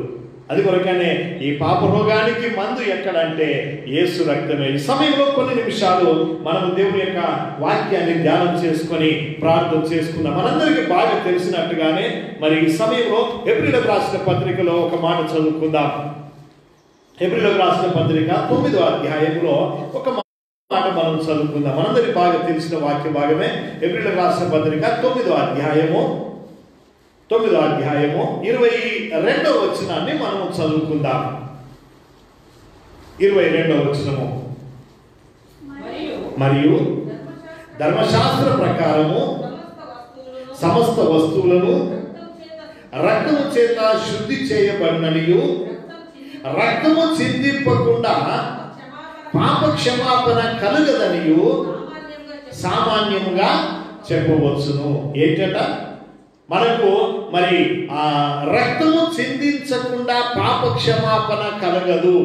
అది కొరకనే ఈ పాప రోగానికి మందు ఎక్కడంటే యేసు రక్తమే. ఈ సమయంలో కొన్ని నిమిషాలు మనం దేవుని యొక్క వాక్యాన్ని ధ్యానం చేసుకొని ప్రార్థన చేసుకుందాం. మనందరికీ బాగా తెలిసినట్టుగానే మరి ఈ సమయంలో హెబ్రీయులకు రాసిన పత్రికలో ఒక మాట చదువుకుందాం. హెబ్రీయులకు రాసిన పత్రిక 9వ అధ్యాయంలో ఒక మాట మనం చదువుకుందాం. మనందరికీ బాగా తెలిసిన వాక్య భాగమే. హెబ్రీయులకు రాసిన పత్రిక 9వ అధ్యాయము 22వ వచనాన్ని మనము చదువుకుందాం. 22వ వచనము. మరియు ధర్మశాస్త్ర ప్రకారము సమస్త వస్తువులను రక్తము చేత శుద్ధి చేయబడిననియు రక్తము చిందింపకుండా పాప క్షమాపణ కలుగదనియు సామాన్యముగా చెప్పవచ్చును. ఏంటట? మనకు మరి ఆ రక్తము చిందించకుండా పాప క్షమాపణ కలగదు.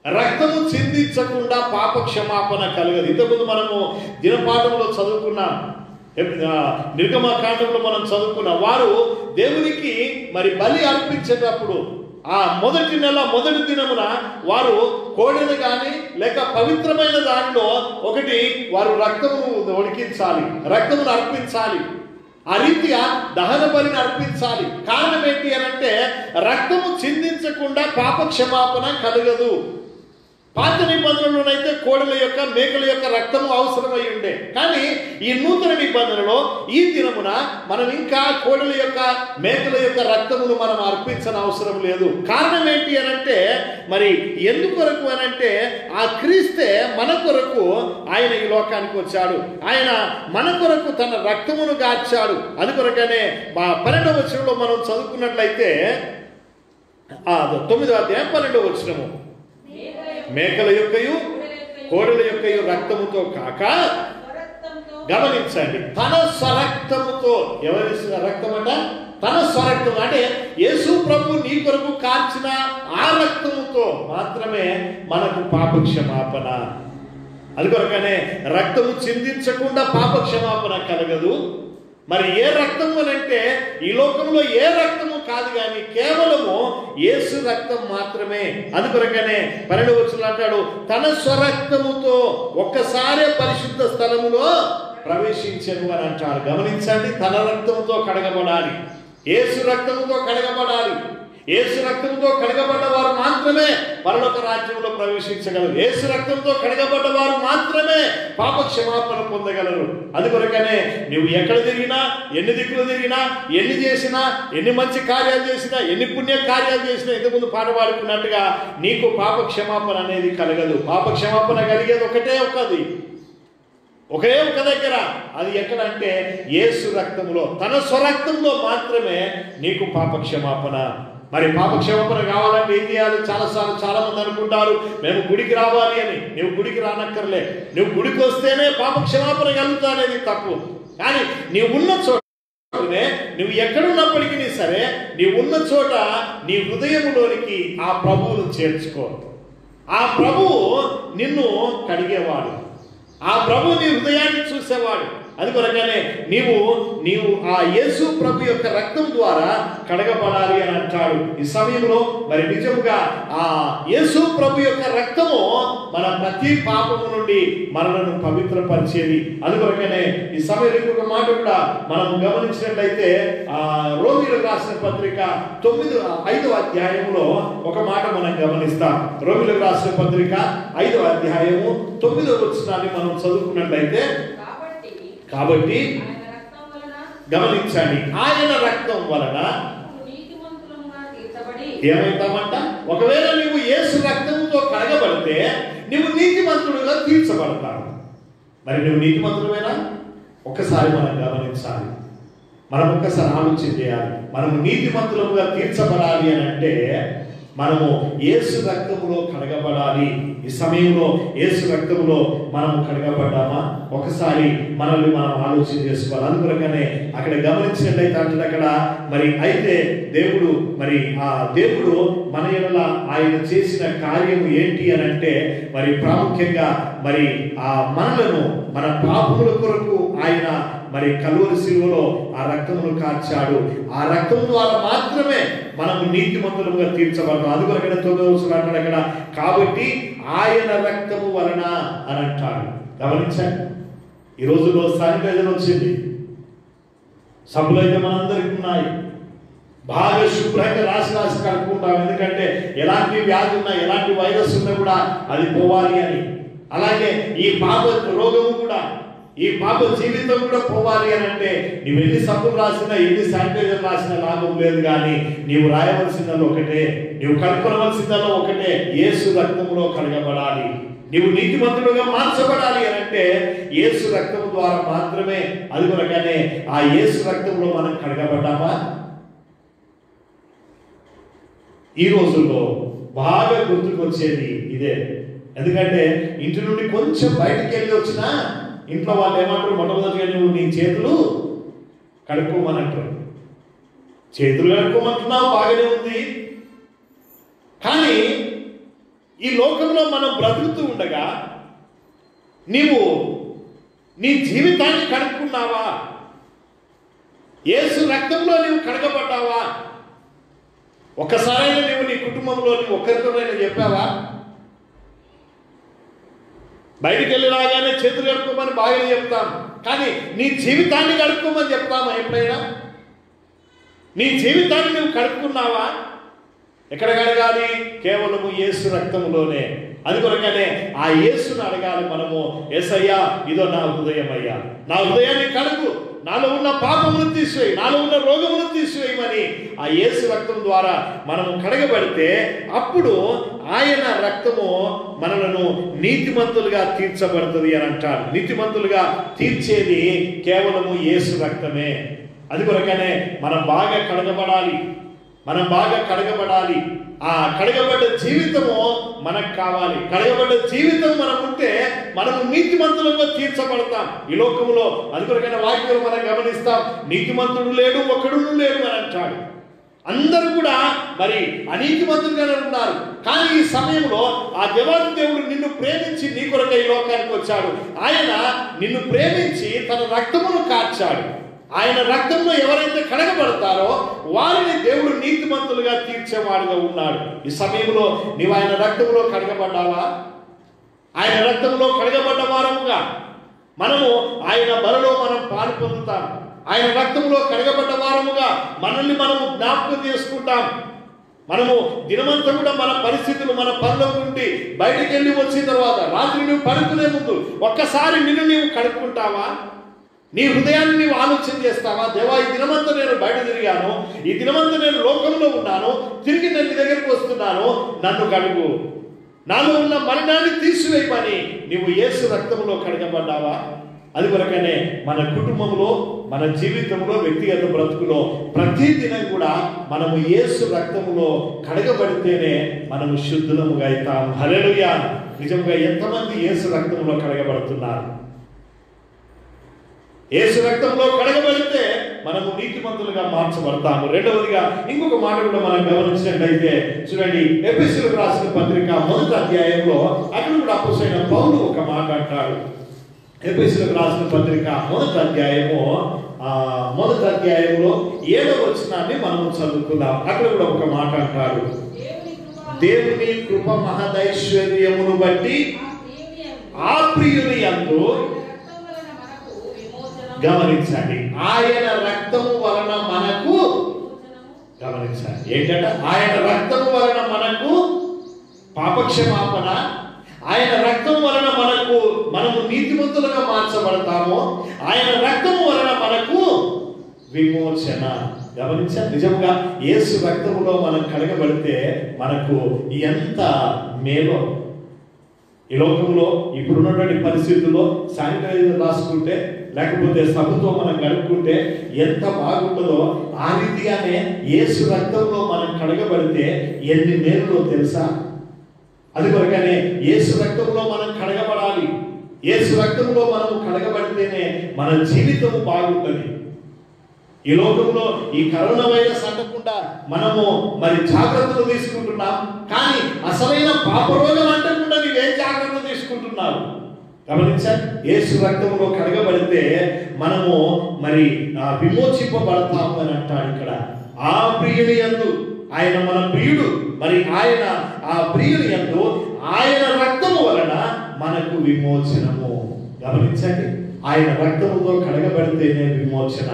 రక్తము చిందించకుండా పాప క్షమాపణ కలగదు. ఇంతకుముందు మనము దినపాఠంలో చదువుకున్నాం, నిర్గమకాండంలో మనం చదువుకున్నాం. వారు దేవునికి మరి బలి అర్పించేటప్పుడు ఆ మొదటి నెల మొదటి దినమున వారు కోడెను కానీ లేక పవిత్రమైన దానిలో ఒకటి వారు రక్తమును ఉడికించాలి, రక్తమును అర్పించాలి. ఆ రీతిగా దహన బలిని అర్పించాలి. కారణం ఏంటి అని అంటే రక్తము చిందించకుండా పాప క్షమాపణ కలగదు. పాత నిబంధనలోనైతే కోడెల యొక్క మేకల యొక్క రక్తము అవసరమై ఉండే. కానీ ఈ నూతన నిబంధనలో ఈ దినమున మనం ఇంకా కోడెల యొక్క మేకల యొక్క రక్తమును మనం అర్పించిన అవసరం లేదు. కారణం ఏంటి అని అంటే మరి ఎందుకొరకు అని అంటే ఆ క్రీస్తే మన కొరకు ఆయన ఈ లోకానికి వచ్చాడు. ఆయన మన కొరకు తన రక్తమును గార్చాడు. అందుకొరకనే 12వ వచనంలో మనం చదువుకున్నట్లయితే 9వ అధ్యాయం 12వ వచనము. మేకల యొక్కయు కోడెల యొక్కయు రక్తముతో కాక, గమనించండి, తన స్వరక్తముతో. ఎవరి రక్తమట? తన స్వరక్తం. అంటే యేసు ప్రభు నీ కొరకు కార్చిన ఆ రక్తముతో మాత్రమే మనకు పాప క్షమాపణ. అందుకొరకనే రక్తము చిందించకుండా పాప క్షమాపణ కలగదు. మరి ఏ రక్తము అని అంటే ఈ లోకంలో ఏ రక్తము కాదు, కానీ కేవలము యేసు రక్తం మాత్రమే. అందుకొరకనే 12వ వచనంలో అంటాడు, తన స్వరక్తముతో ఒక్కసారే పరిశుద్ధ స్థలములో ప్రవేశించెను అని అంటాడు. గమనించండి, తన రక్తంతో కడగబడాలి, యేసు రక్తముతో కడగబడాలి. యేసు రక్తంతో కడగబడ్డ వారు మాత్రమే పరలోక రాజ్యంలో ప్రవేశించగలరు. యేసు రక్తంతో కడగబడ్డ వారు మాత్రమే పాప క్షమాపణ పొందగలరు. అందుకొరకనే నువ్వు ఎక్కడ తిరిగినా, ఎన్ని దిక్కులు తిరిగినా, ఎన్ని చేసినా, ఎన్ని మంచి కార్యాలు చేసినా, ఎన్ని పుణ్య కార్యాలు చేసినా, ఇంతకుముందు పాట పాడుకున్నట్టుగా నీకు పాప క్షమాపణ అనేది కలగదు. పాప క్షమాపణ కలిగేది ఒకే ఒక దగ్గర. అది ఎక్కడంటే యేసు రక్తంలో, తన స్వరక్తంలో మాత్రమే నీకు పాప క్షమాపణ. మరి పాప క్షమాపణ కావాలంటే ఏం చేయాలి? చాలా మంది అనుకుంటారు మేము గుడికి రావాలి అని. నువ్వు గుడికి రానక్కర్లే. నువ్వు గుడికి వస్తేనే పాప క్షమాపణ కలుగుతా అనేది తప్పు. కానీ నీవు ఉన్న చోటనే, నువ్వు ఎక్కడున్నప్పటికీ సరే, నీవు ఉన్న చోట నీ హృదయంలోనికి ఆ ప్రభువును చేర్చుకో. ఆ ప్రభువు నిన్ను కడిగేవాడు. ఆ ప్రభు నీ హృదయాన్ని చూసేవాడు. అందుకొరగానే నీవు ఆ యేసు ప్రభు యొక్క రక్తం ద్వారా కడగబడాలి అని అంటాడు. ఈ సమయంలో మరి నిజముగా ఆ యేసు ప్రభు యొక్క రక్తము మన ప్రతి పాపము నుండి మనలను పవిత్రపరిచేది. అందుకొరగానే ఈ సమయంలో ఇంకొక మాట కూడా మనం గమనించినట్లయితే ఆ రోమీయులకు రాసిన పత్రిక 5వ అధ్యాయంలో ఒక మాట మనం గమనిస్తాం. రోమీయులకు రాసిన పత్రిక 5వ అధ్యాయము 9వ వచనాన్ని మనం చదువుకున్నట్లయితే, కాబట్టి గమనించండి, ఆయన రక్తం వలన ఏమైతామంట? ఒకవేళ నువ్వు యేసు రక్తంతో కడగబడితే నువ్వు నీతిమంతుడుగా తీర్చబడతావు. మరి నువ్వు నీతిమంతుడువేనా? ఒక్కసారి మనం గమనించాలి. మనం ఒక్కసారి ఆలోచన చేయాలి. మనము నీతిమంతులుగా తీర్చబడాలి అని అంటే మనము యేసు రక్తములో కడగబడాలి. ఈ సమయంలో యేసు రక్తములో మనము కడగబడ్డామా? ఒకసారి మనల్ని మనం ఆలోచన చేసుకోవాలి. అందుకనే అక్కడ గమనించినట్లయితే అంటే అక్కడ మరి అయితే దేవుడు మన ఎడల ఆయన చేసిన కార్యము ఏంటి అని అంటే మరి ప్రాముఖ్యంగా మరి ఆ మనలను మన పాపముల కొరకు ఆయన మరి కల్వరి శిలువలో ఆ రక్తమును కార్చాడు. ఆ రక్తం ద్వారా మాత్రమే మనము నీతిమంతులుగా తీర్చబడతాం. అందుకొరకనే 9వ వచనం అంటాడు అక్కడ, కాబట్టి ఆయన రక్తము వలన అని అంటాడు. గమనించండి, ఈ రోజుల్లో శానిటైజర్ వచ్చింది, సబ్బులు అయితే మనందరికీ ఉన్నాయి. బాగా శుభ్రంగా రాసి కలుపుకుంటాం. ఎందుకంటే ఎలాంటి వ్యాధి ఉన్నా, ఎలాంటి వైరస్ ఉన్నా కూడా అది పోవాలి అని. అలాగే ఈ పాప రోగము కూడా, ఈ పాప జీవితం కూడా పోవాలి అని అంటే నువ్వు ఎన్ని సబ్బులు రాసినా, ఎన్ని శానిటైజర్ రాసినా లాభం లేదు. కానీ నీవు రాయవలసిందలో ఒకటే, నీవు కనుక్కోవలసిందలో ఒకటే, యేసు రక్తంలో కడగబడాలి. నీవు నీతిమంతుడుగా మార్చబడాలి అని అంటే యేసు రక్తం ద్వారా మాత్రమే. అది కొరగానే ఆ యేసు రక్తంలో మనం కడగబడ్డామా? ఈ రోజుల్లో బాగా గుర్తుకొచ్చేది ఇదే. ఎందుకంటే ఇంటి నుండి కొంచెం బయటికి వెళ్ళి వచ్చినా ఇంట్లో వాళ్ళు ఏమంటారు? మొట్టమొదటిగా నువ్వు నీ చేతులు కడుక్కోమనంటారు. చేతులు కడుక్కోమంటున్నావు, బాగానే ఉంది. కానీ ఈ లోకంలో మనం బ్రతుకుతూ ఉండగా నీవు నీ జీవితాన్ని కడుక్కున్నావా? యేసు రక్తంలో నీవు కడగబడ్డావా? ఒక్కసారైనా నీవు నీ కుటుంబంలో ఒక్కరితోనైనా చెప్పావా? బయటికి వెళ్ళి రాగానే చేతులు కడుక్కోమని బాగానే చెప్తాం, కానీ నీ జీవితాన్ని కడుక్కోమని చెప్తామా ఎప్పుడైనా? నీ జీవితాన్ని నువ్వు కడుక్కున్నావా? ఎక్కడ కడగాలి? కేవలము యేసు రక్తములోనే. అందుకొరకనే ఆ యేసును అడగాలి మనము. యేసయ్యా, ఇదో నా హృదయం అయ్యా, నా హృదయాన్ని కడుగు, నాలో ఉన్న పాపమును తీసివేయి, నాలో ఉన్న రోగమును తీసివేయమని ఆ యేసు రక్తం ద్వారా మనము కడగబడితే అప్పుడు ఆయన రక్తము మనలను నీతిమంతులుగా తీర్చబడుతుంది అని అంటారు. నీతిమంతులుగా తీర్చేది కేవలము యేసు రక్తమే. అది కొరకనే మనం బాగా కడగబడాలి. ఆ కడగబడ్డ జీవితము మనకు కావాలి. కడగబడ్డ జీవితం మనం ఉంటే మనము నీతిమంతులుగా తీర్చబడతాం ఈ లోకంలో. అందుకొరకైనా వాక్యం మనం గమనిస్తాం, నీతిమంతుడు లేడు, ఒక్కడు లేడు అని అంటాడు. అందరూ కూడా మరి అనీతిమంతులుగానే ఉన్నారు. కానీ ఈ సమయంలో ఆ దేవాది దేవుడు నిన్ను ప్రేమించి నీ కొరకై ఈ లోకానికి వచ్చాడు. ఆయన నిన్ను ప్రేమించి తన రక్తమును కార్చాడు. ఆయన రక్తంలో ఎవరైతే కడగబడతారో వారిని దేవుడు నీతిమంతులుగా తీర్చేవాడుగా ఉన్నాడు. ఈ సమయంలో నీవు ఆయన రక్తంలో కడగబడ్డావా? ఆయన రక్తంలో కడగబడ్డ వారముగా మనము ఆయన బలలో మనం పాలు పొందుతాం. ఆయన రక్తంలో కడగబడ్డ వారముగా మనల్ని మనము జ్ఞాపకం చేసుకుంటాం. మనము దినమంతా కూడా మన పరిస్థితులు మన పనుల నుండి బయటికి వెళ్ళి వచ్చిన తర్వాత రాత్రి నువ్వు పడుకునే ముందు ఒక్కసారి నిన్ను నీవు కడుక్కుంటావా? నీ హృదయాన్ని నీవు ఆలోచన చేస్తావా? దేవా, ఈ దినమంతా నేను బయట తిరిగాను, ఈ దినమంతా నేను లోకంలో ఉన్నాను, తిరిగి నేను నీ దగ్గరికి వస్తున్నాను, నన్ను కడుగు, నాలో ఉన్న మలినాన్ని తీసివేయమని నీవు యేసు రక్తంలో కడగబడ్డావా? అది కొరకనే మన కుటుంబంలో, మన జీవితంలో, వ్యక్తిగత బ్రతుకులో ప్రతి దినం కూడా మనము యేసు రక్తంలో కడగబడితేనే మనము శుద్ధులముగా అవుతాం. హల్లెలూయా! నిజంగా ఎంతమంది యేసు రక్తంలో కడగబడుతున్నారు? యేసు రక్తంలో కడగబడితే మనము నీతిమంతులుగా మార్చబడతాము. రెండవదిగా ఇంకొక మాట కూడా మనం గమనించినట్లయితే చూడండి, ఎఫెసీయులకు రాసిన పత్రిక 1వ అధ్యాయంలో అక్కడ కూడా అపోస్తలుడైన పౌలు ఒక మాట అంటాడు. ఎఫెసీయులకు రాసిన పత్రిక 1వ అధ్యాయము 1వ అధ్యాయంలో 7వ వచనాన్ని మనం చదువుకుందాం. అక్కడ కూడా ఒక మాట అంటాడు, దేవుని కృప మహదైశ్వర్యమును బట్టి ఆ ప్రియుని యందు, గమనించండి, ఆయన రక్తము వలన మనకు, గమనించండి ఏంటంటే ఆయన రక్తము వలన మనకు పాపక్షమాపణ, ఆయన రక్తం వలన మనము నీతిమంతులుగా మార్చబడతాము, ఆయన రక్తము వలన మనకు విమోచన. గమనించండి, నిజంగా యేసు రక్తములో మనం కడగబడితే మనకు ఎంత మేలో. ఈ లోకంలో ఇప్పుడున్నటువంటి పరిస్థితుల్లో శానిటైజర్ రాసుకుంటే లేకపోతే సబ్బుతో మనం కడుక్కుంటే ఎంత బాగుంటుందో ఆ రీతిగానే యేసు రక్తంలో మనం కడగబడితే ఎన్ని మేలులో తెలుసా? అది కొరకనే యేసు రక్తంలో మనం కడగబడాలి. యేసు రక్తంలో మనం కడగబడితేనే మన జీవితం బాగుంటుంది. ఈ లోకంలో ఈ కరోనా వైరస్ అంటకుండా మనము మరి జాగ్రత్తలు తీసుకుంటున్నాం, కానీ అసలైన పాపరోగం అంటకుండా నీవేం జాగ్రత్తలు తీసుకుంటున్నావు? గమనించండి, యేసు రక్తంలో కడగబడితే మనము మరి విమోచింపబడతాము అని అంటాడు ఇక్కడ. ఆ ప్రియుని యందు, ఆయన మన ప్రియుడు, మరి ఆయన ఆ ప్రియుని యందు ఆయన రక్తము వలన మనకు విమోచనము. గమనించండి, ఆయన రక్తముతో కడగబడితేనే విమోచన.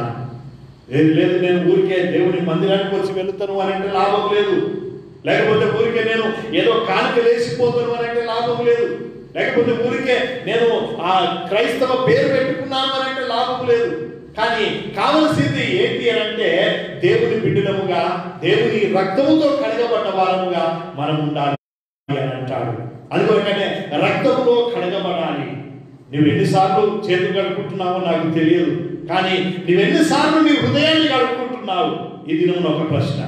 లేదు నేను ఊరికే దేవుని మందిరానికి వచ్చి వెళుతాను అని అంటే లాభం లేదు, లేకపోతే ఊరికే నేను ఏదో కానుక వేసిపోతాను అని అంటే లాభం లేదు, లేకపోతే ఊరికే నేను ఆ క్రైస్తవ పేరు పెట్టుకున్నాను అని అంటే లాభం లేదు. కానీ కావలసింది ఏంటి అని అంటే దేవుని బిడ్డలముగా, దేవుని రక్తముతో కడగబడ్డ వారముగా మనం ఉండాలి అని అంటాడు. అందుకొరకనే రక్తములో కడగబడాలి. నువ్వు ఎన్నిసార్లు చేతులు కడుక్కుంటున్నావో నాకు తెలియదు, కానీ నువ్వెన్నిసార్లు నీ హృదయాన్ని కడుక్కుంటున్నావు? ఈ దినం ఒక ప్రశ్న.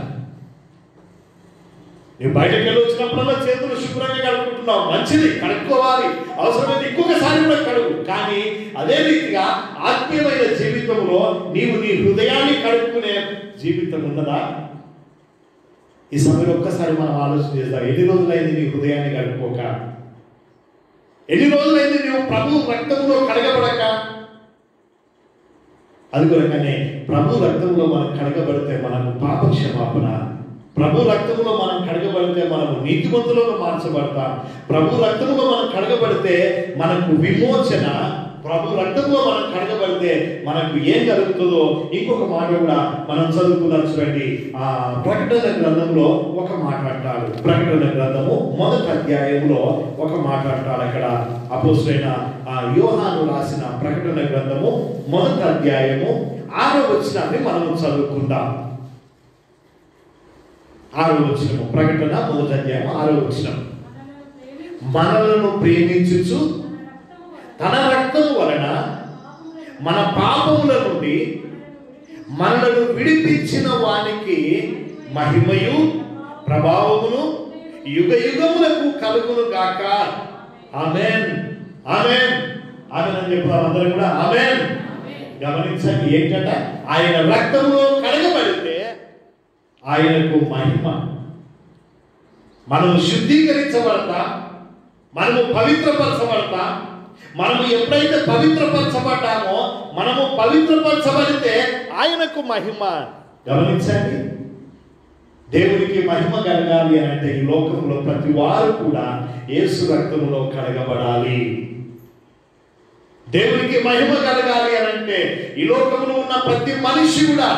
నువ్వు బయటకు వెళ్ళి వచ్చినప్పుడల్లా చేతులు శుభ్రంగా కడుక్కుంటున్నావు, మంచిది, కడుక్కోవాలి, అవసరమైతే ఇంకొకసారి కూడా కడుగు. కానీ అదే రీతిగా ఆత్మీయమైన జీవితంలో నీవు నీ హృదయాన్ని కడుక్కునే జీవితం ఉన్నదా? ఈ సమయంలో ఒక్కసారి మనం ఆలోచన చేద్దాం. ఎన్ని రోజులైంది నీ హృదయాన్ని కడుక్కోక? ఎన్ని రోజులైంది నువ్వు ప్రభు రక్తంలో కడగబడక? అందుకొరకనే ప్రభు రక్తంలో మనం కడగబడితే మనకు పాప క్షమాపణ, ప్రభు రక్తంలో మనం కడగబడితే మనము నీతిమంతులుగా మార్చబడతాం, ప్రభు రక్తంలో మనం కడగబడితే మనకు విమోచన, ప్రభు రక్తంలో మనం కడగబడితే మనకు ఏం జరుగుతుందో ఇంకొక మాట కూడా మనం చదువుకున్నాం. చూడండి, ఆ ప్రకటన గ్రంథంలో ఒక మాట అంటాడు. ప్రకటన గ్రంథము 1వ అధ్యాయంలో ఒక మాట అంటాడు. అక్కడ అపోస్తలుడైన యోహాను రాసిన ప్రకటన గ్రంథము 1వ అధ్యాయము 6వ వచనాన్ని మనం చదువుకుందాం. 6వ వచనము, ప్రకటన 1వ అధ్యాయం 6వ వచనం. మనలను ప్రేమించుచు తన రక్తము వలన మన పాపముల నుండి మనలను విడిపించిన వానికి మహిమయు ప్రభావమును యుగ యుగములకు కలుగును గాక. ఆమేన్, ఆమేన్, ఆమేన్ అని చెప్తాం అందరం కూడా. ఆమేన్. గమనించండి, ఏంటంటే ఆయన రక్తంలో కడగబడితే ఆయనకు మహిమ. మనము శుద్ధీకరించబడతాం, మనము పవిత్రపరచబడతాం. మనము ఎప్పుడైతే పవిత్రపరచబడ్డామో, మనము పవిత్రపరచబడితే ఆయనకు మహిమ. గమనించండి, దేవునికి మహిమ కలగాలి అని అంటే ఈ లోకంలో ప్రతి వారు కూడా యేసు రక్తములో కడగబడాలి. దేవునికి మహిమ కలగాలి అని అంటే ఈ లోకంలో ఉన్న ప్రతి మనిషి కూడా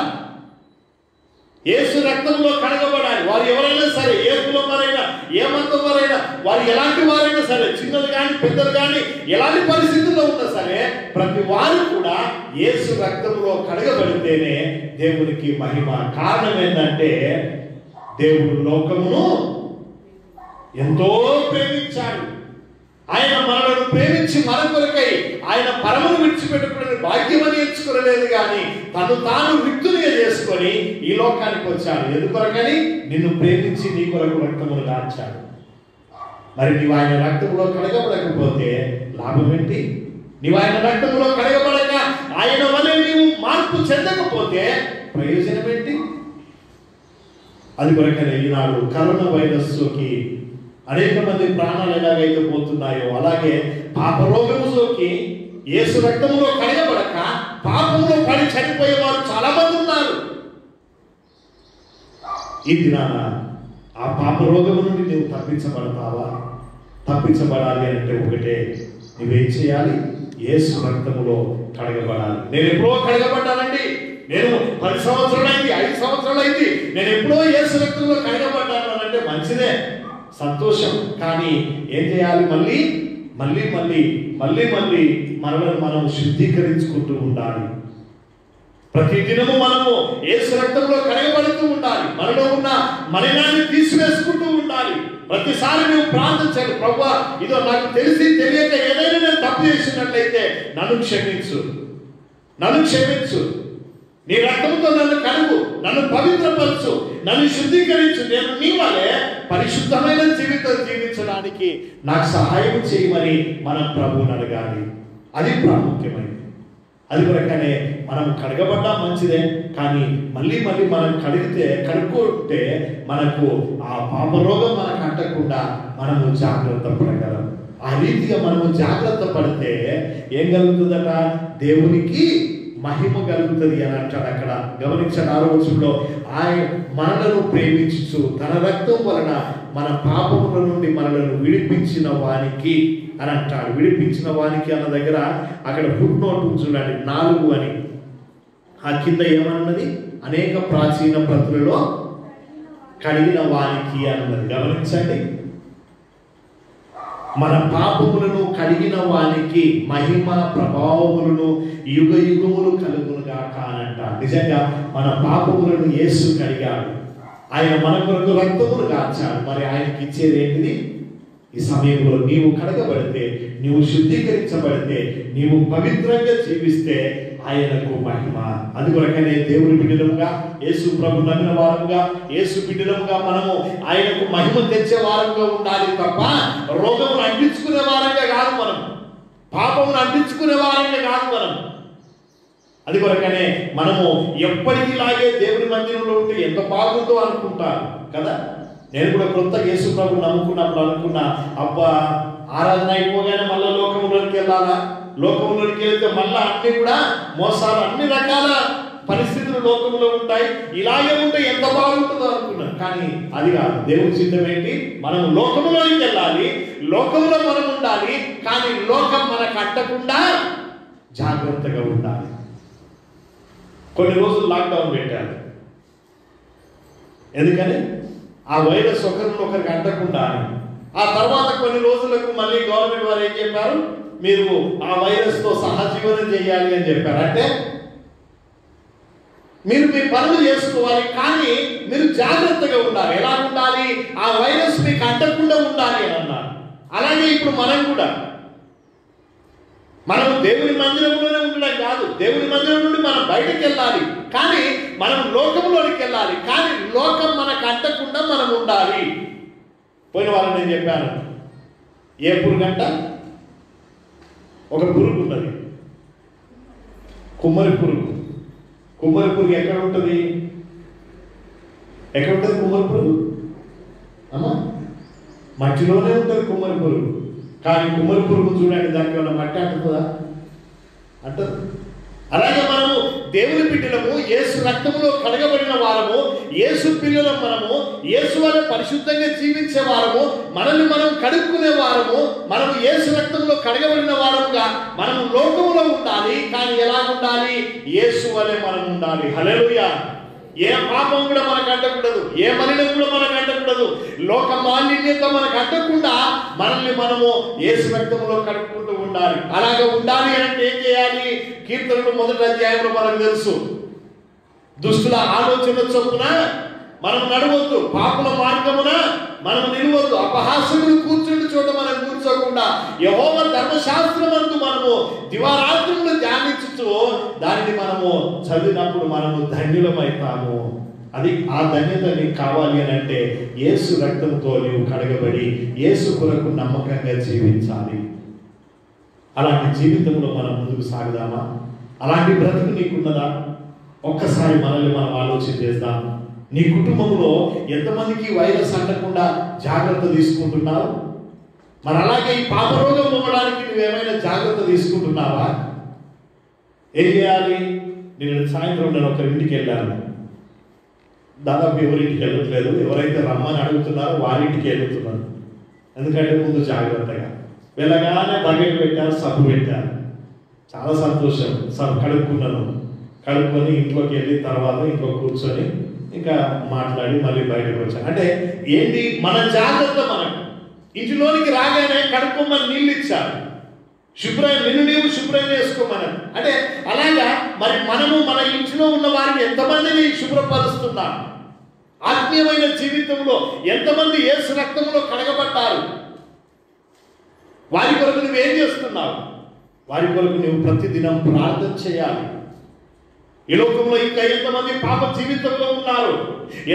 యేసు రక్తంలో కడగబడాలి. వారు ఎవరైనా సరే, ఏ కులం వారైనా, ఏ మతం వారైనా, వారు ఎలాంటి వారైనా సరే, చిన్నలు కానీ పెద్దలు కానీ, ఎలాంటి పరిస్థితుల్లో ఉన్నా సరే, ప్రతి వారు కూడా యేసు రక్తంలో కడగబడితేనే దేవునికి మహిమ. కారణం ఏంటంటే దేవుడు లోకమును ఎంతో ప్రేమించాడు. ఆయన మనలను ప్రేమించి మన కొరకై ఆయన పరమును విడిచిపెట్టుకునే భాగ్యమని ఎంచుకోలేదు, కానీ తను తాను రిక్తునిగా చేసుకొని ఈ లోకానికి వచ్చాడు. ఎందుకొరకని? నిన్ను ప్రేమించి నీ కొరకు రక్తమును దాచాడు. మరి నీవు ఆయన రక్తంలో కడగబడకపోతే లాభం ఏంటి? నీవు ఆయన రక్తంలో కడగబడక ఆయన వలె నీవు మార్పు చెందకపోతే ప్రయోజనం ఏంటి? అది కొరకనే ఈనాడు కరోనా వైరస్ సోకి అనేక మంది ప్రాణాలు ఎలాగైతే పోతున్నాయో, అలాగే పాపరోగము సోకి యేసు రక్తంలో కడగబడక పాపంలో పడి చనిపోయే వారు చాలా మంది ఉన్నారు. ఈ దినాన ఆ పాపరోగము నుండి నువ్వు తప్పించబడతావా? తప్పించబడాలి అంటే ఒకటే, నువ్వేం చేయాలి? యేసు రక్తములో కడగబడాలి. నేను ఎప్పుడో కడగబడ్డానండి, నేను 10 సంవత్సరాలు అయింది, 5 సంవత్సరాలు అయింది, నేను ఎప్పుడో యేసు రక్తంలో కడగబడ్డాను అని అంటే మంచిదే, సంతోషం. కానీ ఏం చేయాలి? మళ్ళీ మళ్ళీ మళ్ళీ మళ్ళీ మళ్ళీ మనల్ని మనం శుద్ధీకరించుకుంటూ ఉండాలి. ప్రతి దినము మనము యేసు రక్తంలో కడగబడుతూ ఉండాలి. మనలో ఉన్న మలినాన్ని తీసివేసుకుంటూ ఉండాలి. ప్రతిసారి నువ్వు ప్రార్థించాలి, ప్రభువా ఇదో నాకు తెలిసి తెలియక ఏదైనా నేను తప్పు చేసినట్లయితే నన్ను క్షమించు, నన్ను క్షమించు, నీ రక్తంతో నన్ను కడుగు, నన్ను పవిత్రపరచు, నన్ను శుద్ధీకరించు, నేను నీ వలె పరిశుద్ధమైన జీవితం జీవించడానికి నాకు సహాయం చేయమని మనం ప్రభువుని అడగాలి. అది ప్రాముఖ్యమైనది. అది కొరకనే మనం కడగబడ్డా మంచిదే, కానీ మళ్ళీ మళ్ళీ మనం కడుక్కుంటే మనకు ఆ పాపరోగం మనకు అంటకుండా మనము జాగ్రత్త పడగలం. ఆ రీతిగా మనము జాగ్రత్త పడితే ఏం కలుగుతుందట? దేవునికి మహిమ కలుగుతుంది అని అంటాడు. అక్కడ గమనించిన 6వ వచనంలో ఆయన మనలను ప్రేమించు తన రక్తం వలన మన పాపముల నుండి మనలను విడిపించిన వానికి అని అంటాడు. విడిపించిన వానికి అన్న దగ్గర అక్కడ ఫుట్ నోట్ చూడండి, 4 అని. ఆ కింద ఏమన్నది? అనేక ప్రాచీన ప్రతులలో కడిగిన వానికి అన్నది. గమనించండి, మన పాపములను కడిగిన వానికి మహిమ ప్రభావములను యుగ యుగములు కలుగునుగాక అని అంటారు. నిజంగా మన పాపములను యేసు కడిగాడు. ఆయన మన కొరకు రక్తమును కాచాడు. మరి ఆయనకి ఇచ్చేది ఏంటిది? ఈ సమయంలో నీవు కడగబడితే, నీవు శుద్ధీకరించబడితే, నీవు పవిత్రంగా జీవిస్తే ఆయనకు మహిమ. అందుకొరకనే దేవుని బిడ్డలముగా, యేసు ప్రభు నమ్మిన వారముగా, యేసు బిడ్డలముగా మనము ఆయనకు మహిమ తెచ్చే వారంగా ఉండాలి తప్ప రోగమును అంటించుకునే వారంగా కాదు, మనం పాపమును అంటించుకునే వారంగా కాదు మనం. అది కొరకనే మనము ఎప్పటికీలాగే దేవుని మందిరంలో ఉంటే ఎంత బాగుందో అనుకుంటారు కదా. నేను కూడా కొత్త యేసు ప్రభు నమ్ముకున్నప్పుడు అనుకున్నా, అబ్బా ఆరాధన అయిపోగానే మళ్ళీ లోకంలోకి వెళ్ళాలా, లోకంలోకి వెళ్తే మళ్ళీ అన్ని కూడా మోసాలు, అన్ని రకాల పరిస్థితులు లోకంలో ఉంటాయి, ఇలాగే ఉంటే ఎంత బాగుంటుందో అనుకున్నాను. కానీ అది కాదు. దేవుని సిద్ధం ఏంటి? మనం లోకంలోకి వెళ్ళాలి, లోకంలో మనం ఉండాలి, కానీ లోకం మనకు అంటకుండా జాగ్రత్తగా ఉండాలి. కొన్ని రోజులు లాక్డౌన్ పెట్టారు. ఎందుకని? ఆ వైరస్ ఒకరికి అంటకుండా. ఆ తర్వాత కొన్ని రోజులకు మళ్ళీ గవర్నమెంట్ వారు ఏం చెప్పారు? మీరు ఆ వైరస్తో సహజీవనం చేయాలి అని చెప్పారు. అంటే మీరు మీ పనులు చేసుకోవాలి, కానీ మీరు జాగ్రత్తగా ఉండాలి. ఎలా ఉండాలి? ఆ వైరస్ మీకు అంటకుండా ఉండాలి అని అన్నారు. అలాగే ఇప్పుడు మనం కూడా మనం దేవుని మందిరంలోనే ఉండడం కాదు, దేవుని మందిరం నుండి మనం బయటకు వెళ్ళాలి, కానీ మనం లోకంలోనికి వెళ్ళాలి, కానీ లోకం మనకు అంటకుండా మనం ఉండాలి. పోయిన వారం నేను చెప్పాను, ఏ పురుగంట? ఒక పురుగు ఉన్నది, కుమ్మరి పురుగు. కుమ్మరి పురుగు ఎక్కడ ఉంటుంది? ఎక్కడ ఉంటుంది కుమ్మరి పురుగు? అమ్మా, మట్టిలోనే ఉంటుంది కుమ్మరి పురుగు. కానీ కుమ్మరి పురుగు చూడండి, దానికి ఏమైనా మట్టి అంటుందా? అంటది. అలాగే మనము దేవుని బిడ్డలము, యేసు రక్తములో కడగబడిన వారము, యేసు పిల్లలం మనము, యేసు వలె పరిశుద్ధంగా జీవించే వారము, మనల్ని మనం కడుక్కునే వారము, మనము యేసు రక్తంలో కడగబడిన వారముగా మనము లోకములో ఉండాలి. కానీ ఎలా ఉండాలి? యేసు వలె మనం ఉండాలి. హల్లెలూయా! ఏ పాపం కూడా మనకు అంటకూడదు, ఏ మలినం కూడా మనకు అంటకూడదు. లోక మాలిన్యత మనకు అంటకుండా మనల్ని మనము యేసు రక్తంలో కడుక్కుంటూ ఉండాలి. అలాగే ఉండాలి అంటే ఏం చేయాలి? కీర్తనలు 1వ అధ్యాయంలో మనకు తెలుసు, దుష్టుల ఆలోచన చొప్పున మనం నడవద్దు, పాపుల మార్గమున మనం నిలవద్దు, అపహాసకులు కూర్చుండి చోట మనం కూర్చోకుండా యెహోవా ధర్మశాస్త్రమందు మనము దివారాత్రులు ధ్యానించుతూ దానిని మనము చదివినప్పుడు మనము ధన్యులమైతాము. అది ఆ ధన్యత నీకు కావాలి అని అంటే యేసు రక్తంతో నీవు కడగబడి యేసు కొరకు నమ్మకంగా జీవించాలి. అలాంటి జీవితంలో మనం ముందుకు సాగుదామా? అలాంటి బ్రతుకు నీకున్నదా? ఒక్కసారి మనల్ని మనం ఆలోచన చేద్దాం. నీ కుటుంబంలో ఎంతమందికి వైరస్ అంటకుండా జాగ్రత్త తీసుకుంటున్నావు? మరి అలాగే ఈ పాపరోగం ఇవ్వడానికి నువ్వేమైనా జాగ్రత్త తీసుకుంటున్నావా? ఏం చేయాలి? నేను సాయంత్రం నేను ఒకరి ఇంటికి వెళ్ళాను. దాదాపు ఎవరింటికి వెళ్ళట్లేదు, ఎవరైతే రమ్మని అడుగుతున్నారో వారింటికి వెళ్తున్నాను. ఎందుకంటే ముందు జాగ్రత్తగా వెళ్ళగానే బకెట్ పెట్టారు, సబ్బు పెట్టారు. చాలా సంతోషం. సబ్బు కడుక్కున్నాను. కడుక్కొని ఇంట్లోకి వెళ్ళిన తర్వాత ఇంట్లో కూర్చొని ఇంకా మాట్లాడి మళ్ళీ బయటకు వచ్చాను. అంటే ఏంటి? మన జాగ్రత్త. మనకు ఇంటిలోనికి రాగానే కడుక్కోమని నీళ్ళు ఇచ్చారు, నిన్ను నీవు శుభ్రం చేసుకోమని. అంటే అలాగా మరి మనము మన ఇంట్లో ఉన్న వారికి ఎంతమందిని శుభ్రపరుస్తున్నాం? ఆత్మీయమైన జీవితంలో ఎంతమంది యేసు రక్తంలో కడగబడ్డారు? వారి కొరకు నువ్వేం చేస్తున్నావు? వారి కొరకు నువ్వు ప్రతిదినం ప్రార్థన చేయాలి. ఈ లోకంలో ఇంకా ఎంతమంది పాప జీవితంలో ఉన్నారు?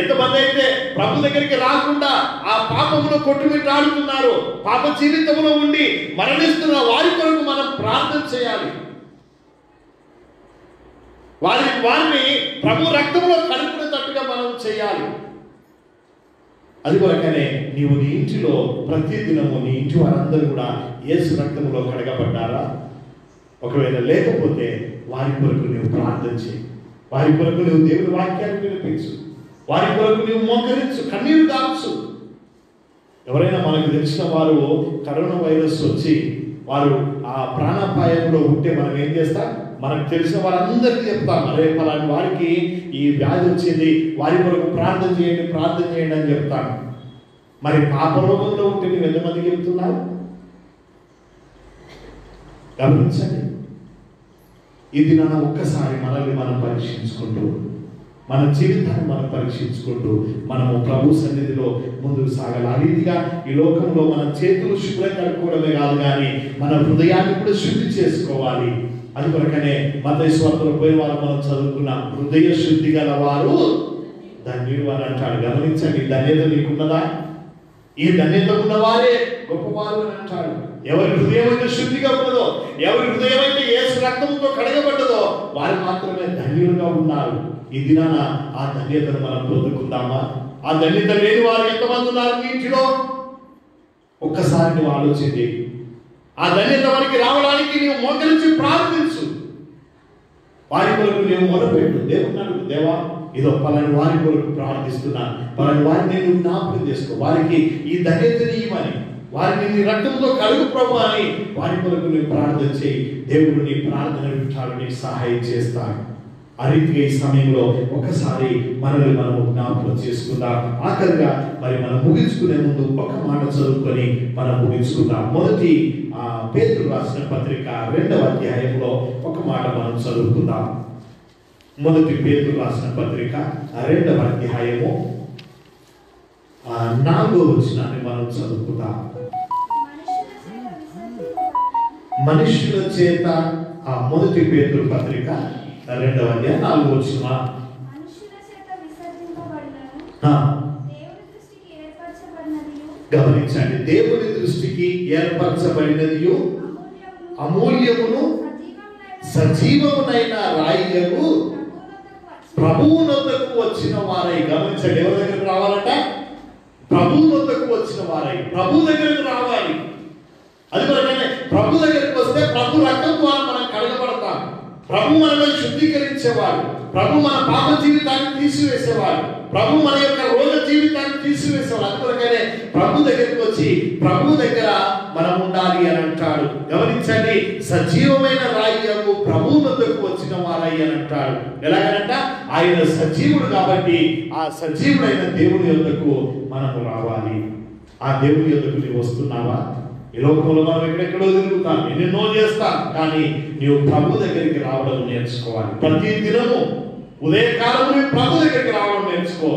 ఎంతమంది అయితే ప్రభు దగ్గరికి రాకుండా ఆ పాపంలో కొట్టుమిట్టాడుతున్నారు, పాప జీవితంలో ఉండి మరణిస్తున్న వారి కొరకు మనం ప్రార్థన చేయాలి. వారిని ప్రభు రక్తంలో కడుపునేటట్టుగా మనం చేయాలి. అది కొరకనే నీవు నీ ఇంటిలో ప్రతిదినము నీ ఇంటి వారందరూ కూడా యేసు రక్తంలో కడగబడ్డారా? ఒకవేళ లేకపోతే వారి కొరకు నువ్వు ప్రార్థన చేయి. వారి కొరకు నువ్వు దేవుని వాక్యాన్ని వినిపించు. వారి కొరకు నువ్వు మోకరించు, కన్నీరు దాచు. ఎవరైనా మనకు తెలిసిన వారు కరోనా వైరస్ వచ్చి వారు ఆ ప్రాణాపాయంలో ఉంటే మనం ఏం చేస్తాం? మనకు తెలిసిన వారందరికీ చెప్తాం, అరే పలాని వారికి ఈ వ్యాధి వచ్చింది, వారి కొరకు ప్రార్థన చేయండి అని చెప్తాం. మరి పాపరోగంలో ఉంటే నువ్వు ఎంతమందికి చెప్తున్నావు? గమనించండి. ఇది నన్ను ఒక్కసారి మనల్ని మనం పరీక్షించుకుంటూ, మన జీవితాన్ని మనం పరీక్షించుకుంటూ మనము ప్రభు సన్నిధిలో ముందుకు సాగాలి. ఆ రీతిగా ఈ లోకంలో మన చేతులు శుభ్రం కడుక్కోవడమే కాదు, కానీ మన హృదయాన్ని కూడా శుద్ధి చేసుకోవాలి. అది కొరకనే మత్తయి సువార్తలో పోయిన వారు మనం చదువుకున్న హృదయ శుద్ధి గల వారు ధన్యులు అని అంటాడు. గమనించండి, ధన్యత నీకున్నదా? ఈ ధన్యత ఉన్నవారే గొప్పవారు అని అంటాడు. ఎవరి హృదయం అయితే శుద్ధిగా ఉన్నదో, ఎవరి హృదయం అయితే యేసు రక్తంతో కడగబడ్డదో వారు మాత్రమే ధన్యులుగా ఉన్నారు. ఈ దినాన ఆ ధన్యతను మనం పొందుకుందామా? ఆ ధన్యత లేని వారు ఎంతమంది ఉన్నారు మీ ఇంటిలో? ఒక్కసారి నువ్వు ఆలోచించి ఆ ధన్యత వారికి రావడానికి నీవు మోకరించి ప్రార్థించు. వారి కొరకు నీవు మొదలుపెట్టు. దేవుడు దేవా, ఇదో పలాని వారి కొరకు ప్రార్థిస్తున్నా, పలాని వారిని నేను జ్ఞాపకం చేసుకో, వారికి ఈ ధన్యతని ఇవ్వని, వారిని నీ రక్తంతో కడుగు ప్రభు అని వారి కొరకు నువ్వు ప్రార్థన చేయి. దేవుడు నీ ప్రార్థన వింటాడు, నీకు సహాయం చేస్తాడు. ఆ రీతిగా ఈ సమయంలో ఒకసారి మనల్ని మనము జ్ఞాపకం చేసుకుందాం. ఆఖరిగా మరి మనం ముగించుకునే ముందు ఒక మాట చదువుకొని మనం ముగించుకుందాం. మొదటి పేతురు రాసిన పత్రిక 2వ అధ్యాయంలో ఒక మాట మనం చదువుకుందాం. మొదటి పేతురు రాసిన పత్రిక 2వ అధ్యాయము 4వ వచనాన్ని మనం చదువుకుందాం. మనుషుల చేత మొదటి పేతురు పత్రిక 2వ అధ్యాయం 4వ వచనం. గమనించండి, దేవుని దృష్టికి ఏర్పరచబడినది అమూల్యమును సజీవమునైన రాయిలకు ప్రభువునొద్దకు వచ్చిన వారై. గమనించండి, ఎవరి దగ్గరకు రావాలంట? ప్రభువునొద్దకు వచ్చిన వారై. ప్రభు దగ్గరకు రావాలి. అది కొరకనే ప్రభు దగ్గరకు వస్తే ప్రభు రక్తం ద్వారా మనం కడగబడతాం. ప్రభు మనల్ని శుద్ధీకరించేవాడు, ప్రభు మన పాప జీవితాన్ని తీసివేసేవాడు, ప్రభు మన యొక్క రోగ జీవితాన్ని తీసివేసేవాడు. అందుకొరకనే ప్రభు దగ్గరికి వచ్చి ప్రభు దగ్గర మనం ఉండాలి అని అంటాడు. గమనించండి, సజీవమైన రాయికు ప్రభు వద్దకు వచ్చిన వారై అని అంటాడు. ఎలాగనంట? ఆయన సజీవుడు కాబట్టి ఆ సజీవుడైన దేవుని యొద్దకు మనము రావాలి. ఆ దేవుని యొద్దకు నీవు వస్తున్నావా? ఈ లోకంలో మనం ఎక్కడెక్కడో తిరుగుతాం, ఎన్నెన్నో చేస్తాం, కానీ నీవు ప్రభు దగ్గరికి రావడం నేర్చుకోవాలి. ప్రతి దినము ఉదయకాలం నువ్వు ప్రభు దగ్గరికి రావడం నేర్చుకో,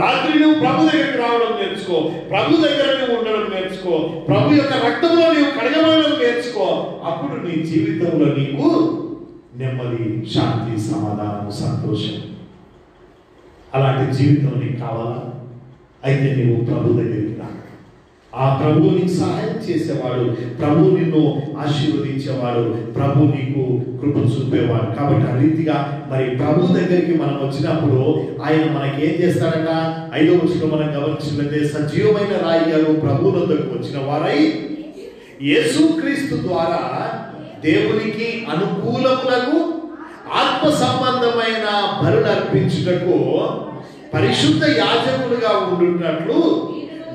రాత్రి నువ్వు ప్రభు దగ్గరికి రావడం నేర్చుకో, ప్రభు దగ్గర నువ్వు ఉండడం నేర్చుకో, ప్రభు యొక్క రక్తంలో నీవు కడగబడడం నేర్చుకో. అప్పుడు నీ జీవితంలో నీకు నెమ్మది, శాంతి, సమాధానం, సంతోషం. అలాంటి జీవితం నీకు కావాలా? అయితే నీవు ప్రభు దగ్గరికి రా. ఆ ప్రభు నీకు సహాయం చేసేవాడు, ప్రభు నిన్ను ఆశీర్వదించేవాడు, ప్రభు నీకు కృప చూపేవాడు. కాబట్టి ఆ రీతిగా మరి ప్రభు దగ్గరికి మనం వచ్చినప్పుడు ఆయన మనకి ఏం చేస్తాడట? 5వ వచనంలో మనం గమనించినట్లయితే, సజీవమైన రాయి గారు ప్రభు వద్దకు వచ్చిన వారై యేసుక్రీస్తు ద్వారా దేవునికి అనుకూలములకు ఆత్మ సంబంధమైన బలులు అర్పించుటకు పరిశుద్ధ యాజకులుగా ఉండున్నట్లు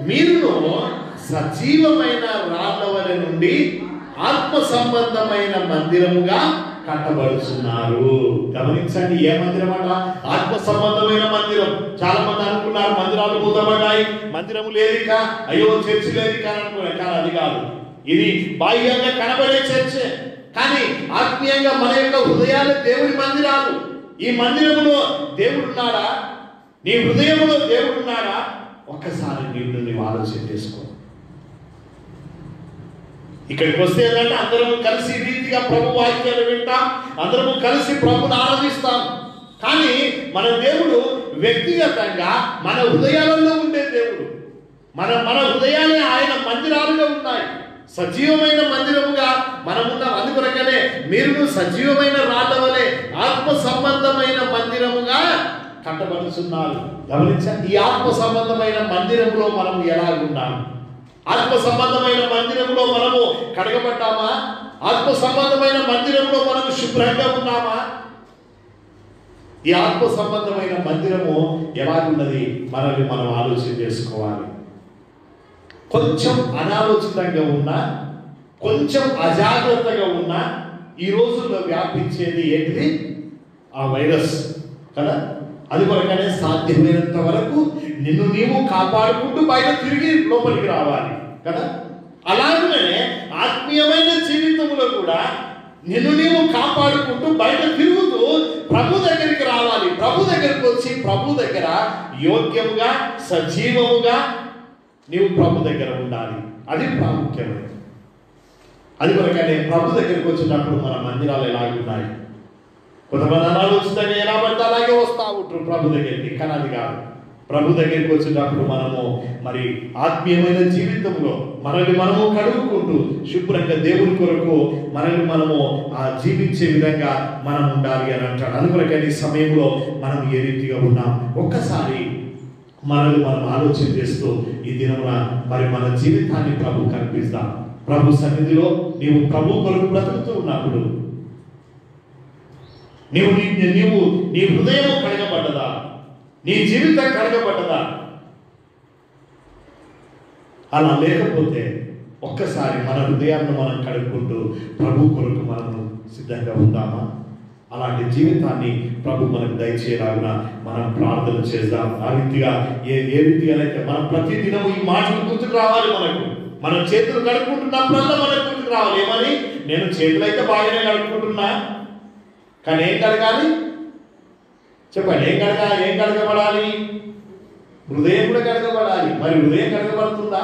మీరును సజీవమైన రాళ్ళ వలె నుండి ఆత్మ సంబంధమైన మందిరముగా కట్టబడుతున్నారు. గమనించండి, ఏ మందిరం అట? ఆత్మ సంబంధమైన మందిరం. చాలా మంది అనుకున్నారు మందిరాలు మూతపడ్డాయి, మందిరము లేదిక, అయ్యో చర్చి లేదిక అని అనుకున్నారు. కానీ అది కాదు. ఇది బాహ్యంగా కనబడే చర్చే, కానీ ఆత్మీయంగా మన యొక్క హృదయాలు దేవుడి మందిరాలు. ఈ మందిరములో దేవుడున్నాడా? నీ హృదయంలో దేవుడున్నాడా? ఒక్కసారి నీవు ఆలోచన చేసుకో. ఇక్కడికి వస్తే ఏంటంటే అందరం కలిసి రీతిగా ప్రభు వాక్యాలు వింటాం, అందరము కలిసి ప్రభుని ఆరాధిస్తాం. కానీ మన దేవుడు వ్యక్తిగతంగా మన హృదయాలలో ఉండే దేవుడు. మన హృదయాలే ఆయన మందిరాలుగా ఉన్నాయి, సజీవమైన మందిరముగా మనమున్నాం. అందుకొరకనే మీరు సజీవమైన రాళ్ళ వలె ఆత్మ సంబంధమైన మందిరముగా కట్టబడుతున్నారు. గమనించండి, ఈ ఆత్మ సంబంధమైన మందిరంలో మనం ఎలాగున్నాం? ఆత్మ సంబంధమైన మందిరంలో మనము కడగబడ్డామా? ఆత్మ సంబంధమైన మందిరంలో మనము శుభ్రంగా ఉన్నామా? ఈ ఆత్మ సంబంధమైన మందిరము ఎలాగున్నది మనల్ని మనం ఆలోచన చేసుకోవాలి. కొంచెం అనాలోచితంగా ఉన్నా, కొంచెం అజాగ్రత్తగా ఉన్నా ఈ రోజుల్లో వ్యాపించేది ఏంటిది? ఆ వైరస్ కదా. అది కొరకనే సాధ్యమైనంత వరకు నిన్ను నీవు కాపాడుకుంటూ బయట తిరిగి లోపలికి రావాలి కదా. అలాగే ఆత్మీయమైన జీవితంలో కూడా నిన్ను నీవు కాపాడుకుంటూ బయట తిరుగుతూ ప్రభు దగ్గరికి రావాలి. ప్రభు దగ్గరికి వచ్చి ప్రభు దగ్గర యోగ్యముగా, సజీవముగా నీవు ప్రభు దగ్గర ఉండాలి. అది ప్రాముఖ్యమైనది. అది కొరకనే ప్రభు దగ్గరికి వచ్చినప్పుడు మన మందిరాలు ఎలాగున్నాయి? కొంతమంది అనాలోచితంగా ఎలా పడితే అలాగే వస్తూ ఉంటారు ప్రభు దగ్గరికి. కానీ అది కాదు. ప్రభు దగ్గరికి వచ్చినప్పుడు మనము మరి ఆత్మీయమైన జీవితంలో మనల్ని మనము కడుగుకుంటూ శుభ్రంగా దేవుని కొరకు మనల్ని మనము జీవించే విధంగా మనం ఉండాలి అని అంటాడు. అందుకొరకని ఈ సమయంలో మనం ఏ రీతిగా ఉన్నాం ఒక్కసారి మనల్ని మనం ఆలోచన చేస్తూ ఈ దినమున మరి మన జీవితాన్ని ప్రభు కనిపిస్తాం. ప్రభు సన్నిధిలో నీవు ప్రభు కొరకు బ్రతుకుతూ ఉన్నప్పుడు నీ హృదయం కడగబడ్డదా? నీ జీవితం కడగబడ్డదా? అలా లేకపోతే ఒక్కసారి మన హృదయాన్ని మనం కడుక్కుంటూ ప్రభు కొరకు మనము సిద్ధంగా ఉందామా? అలాంటి జీవితాన్ని ప్రభు మనకు దయచేయలాగున మనం ప్రార్థన చేద్దాం. ఆ రీతిగా ఏ రీతిగానైతే మనం ప్రతిదినం ఈ మాటలు గుర్తుకు రావాలి. మనం చేతులు కడుక్కుంటున్నప్పుడల్లా మనకు గుర్తుకు రావాలి. ఏమని? నేను చేతులైతే బాగానే కడుక్కుంటున్నా, కానీ ఏం కడగాలి చెప్పండి? ఏం కడగబడాలి? హృదయం కూడా కడగబడాలి. మరి హృదయం కడగబడుతుందా?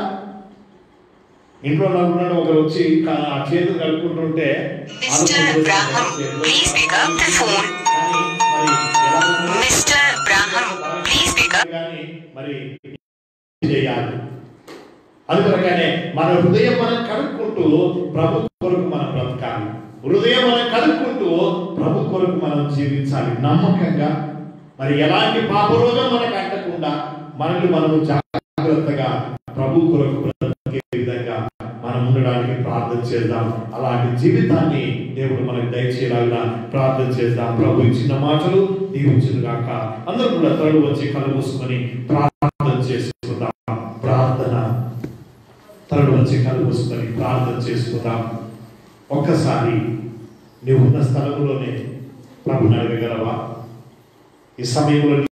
ఇంట్లో నలుగురు ఒకరు వచ్చి ఆ చేతులు కడుక్కుంటుంటే మరి చేయాలి. అందుకొరగానే మన హృదయం మనం కడుక్కుంటూ ప్రభు కొరకు మనం బ్రతకాలి. హృదయం మనం కడుక్కుంటూ ప్రభు కొరకు మనం జీవించాలి నమ్మకంగా. మరి ఎలాంటి పాపరోగం మనకు అంటకుండా మనల్ని మనము జాగ్రత్తగా ప్రభు కొరకు బ్రతికే విధంగా మనం ఉండడానికి ప్రార్థన చేద్దాం. అలాంటి జీవితాన్ని దేవుడు మనకు దయచేయాలని ప్రార్థన చేద్దాం. ప్రభు ఇచ్చిన మాటలు దీవించును గాక. అందరూ కూడా తరలు వచ్చి కళ్ళు మూసుకొని ప్రార్థన చేసుకుందాం. తరలు వచ్చి కళ్ళు మూసుకొని ప్రార్థన చేసుకుందాం. ఒక్కసారి నీవు ఉన్న స్థలంలోనే ప్రభుని అడగగలవా? ఈ సమయంలో